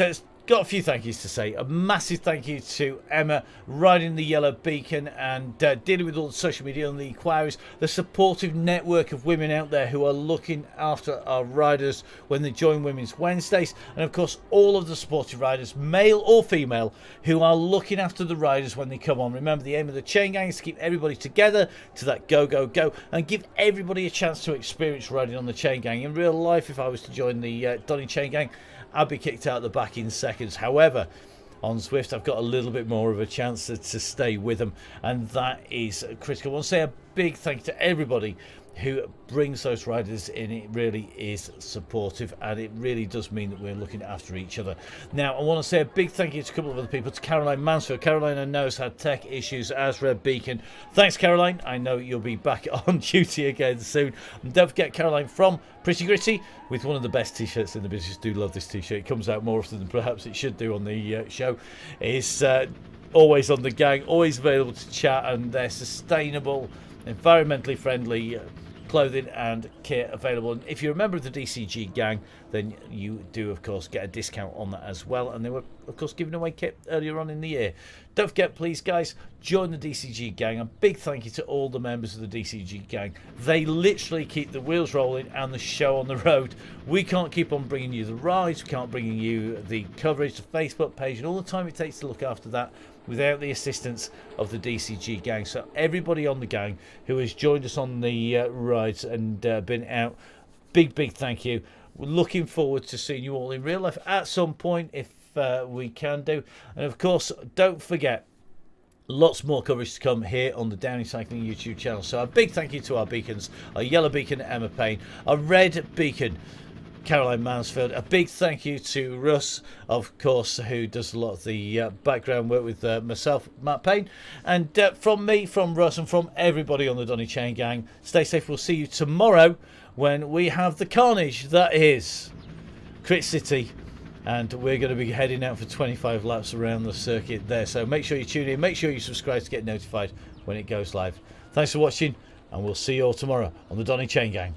got a few thank yous to say. A massive thank you to Emma riding the yellow beacon and dealing with all the social media and the inquiries, the supportive network of women out there who are looking after our riders when they join Women's Wednesdays, and of course all of the supportive riders, male or female, who are looking after the riders when they come on. Remember, the aim of the Chaingang is to keep everybody together to that go go go and give everybody a chance to experience riding on the Chaingang. In real life, if I was to join the Donny Chaingang, I'd be kicked out the back in seconds. However, on Zwift, I've got a little bit more of a chance to stay with them, and that is critical. I want to say a big thank you to everybody who brings those riders in. It really is supportive, and it really does mean that we're looking after each other. Now, I want to say a big thank you to a couple of other people. To Caroline Mansfield. Caroline, I know, has had tech issues, as Red Beacon. Thanks, Caroline. I know you'll be back on duty again soon. And don't forget, Caroline from Pretty Gritty, with one of the best t-shirts in the business. Do love this t-shirt. It comes out more often than perhaps it should do on the show. It's always on the gang, always available to chat, and they're sustainable, environmentally friendly clothing and kit available. And if you're a member of the DCG gang, then you do of course get a discount on that as well, and they were of course giving away kit earlier on in the year. Don't forget, please guys, join the DCG gang. A big thank you to all the members of the DCG gang. They literally keep the wheels rolling and the show on the road. We can't keep on bringing you the rides, we can't bring you the coverage, the Facebook page, and all the time it takes to look after that without the assistance of the DCG gang. So everybody on the gang who has joined us on the rides and been out, big thank you. We're looking forward to seeing you all in real life at some point if we can do. And of course, don't forget, lots more coverage to come here on the Downey Cycling YouTube channel. So a big thank you to our beacons, our yellow beacon, Emma Payne, our red beacon, Caroline Mansfield. A big thank you to Russ, of course, who does a lot of the background work with myself, Matt Payne. And from me, from Russ, and from everybody on the Donny Chaingang, stay safe. We'll see you tomorrow when we have the carnage that is Crit City. And we're going to be heading out for 25 laps around the circuit there. So make sure you tune in. Make sure you subscribe to get notified when it goes live. Thanks for watching, and we'll see you all tomorrow on the Donny Chaingang.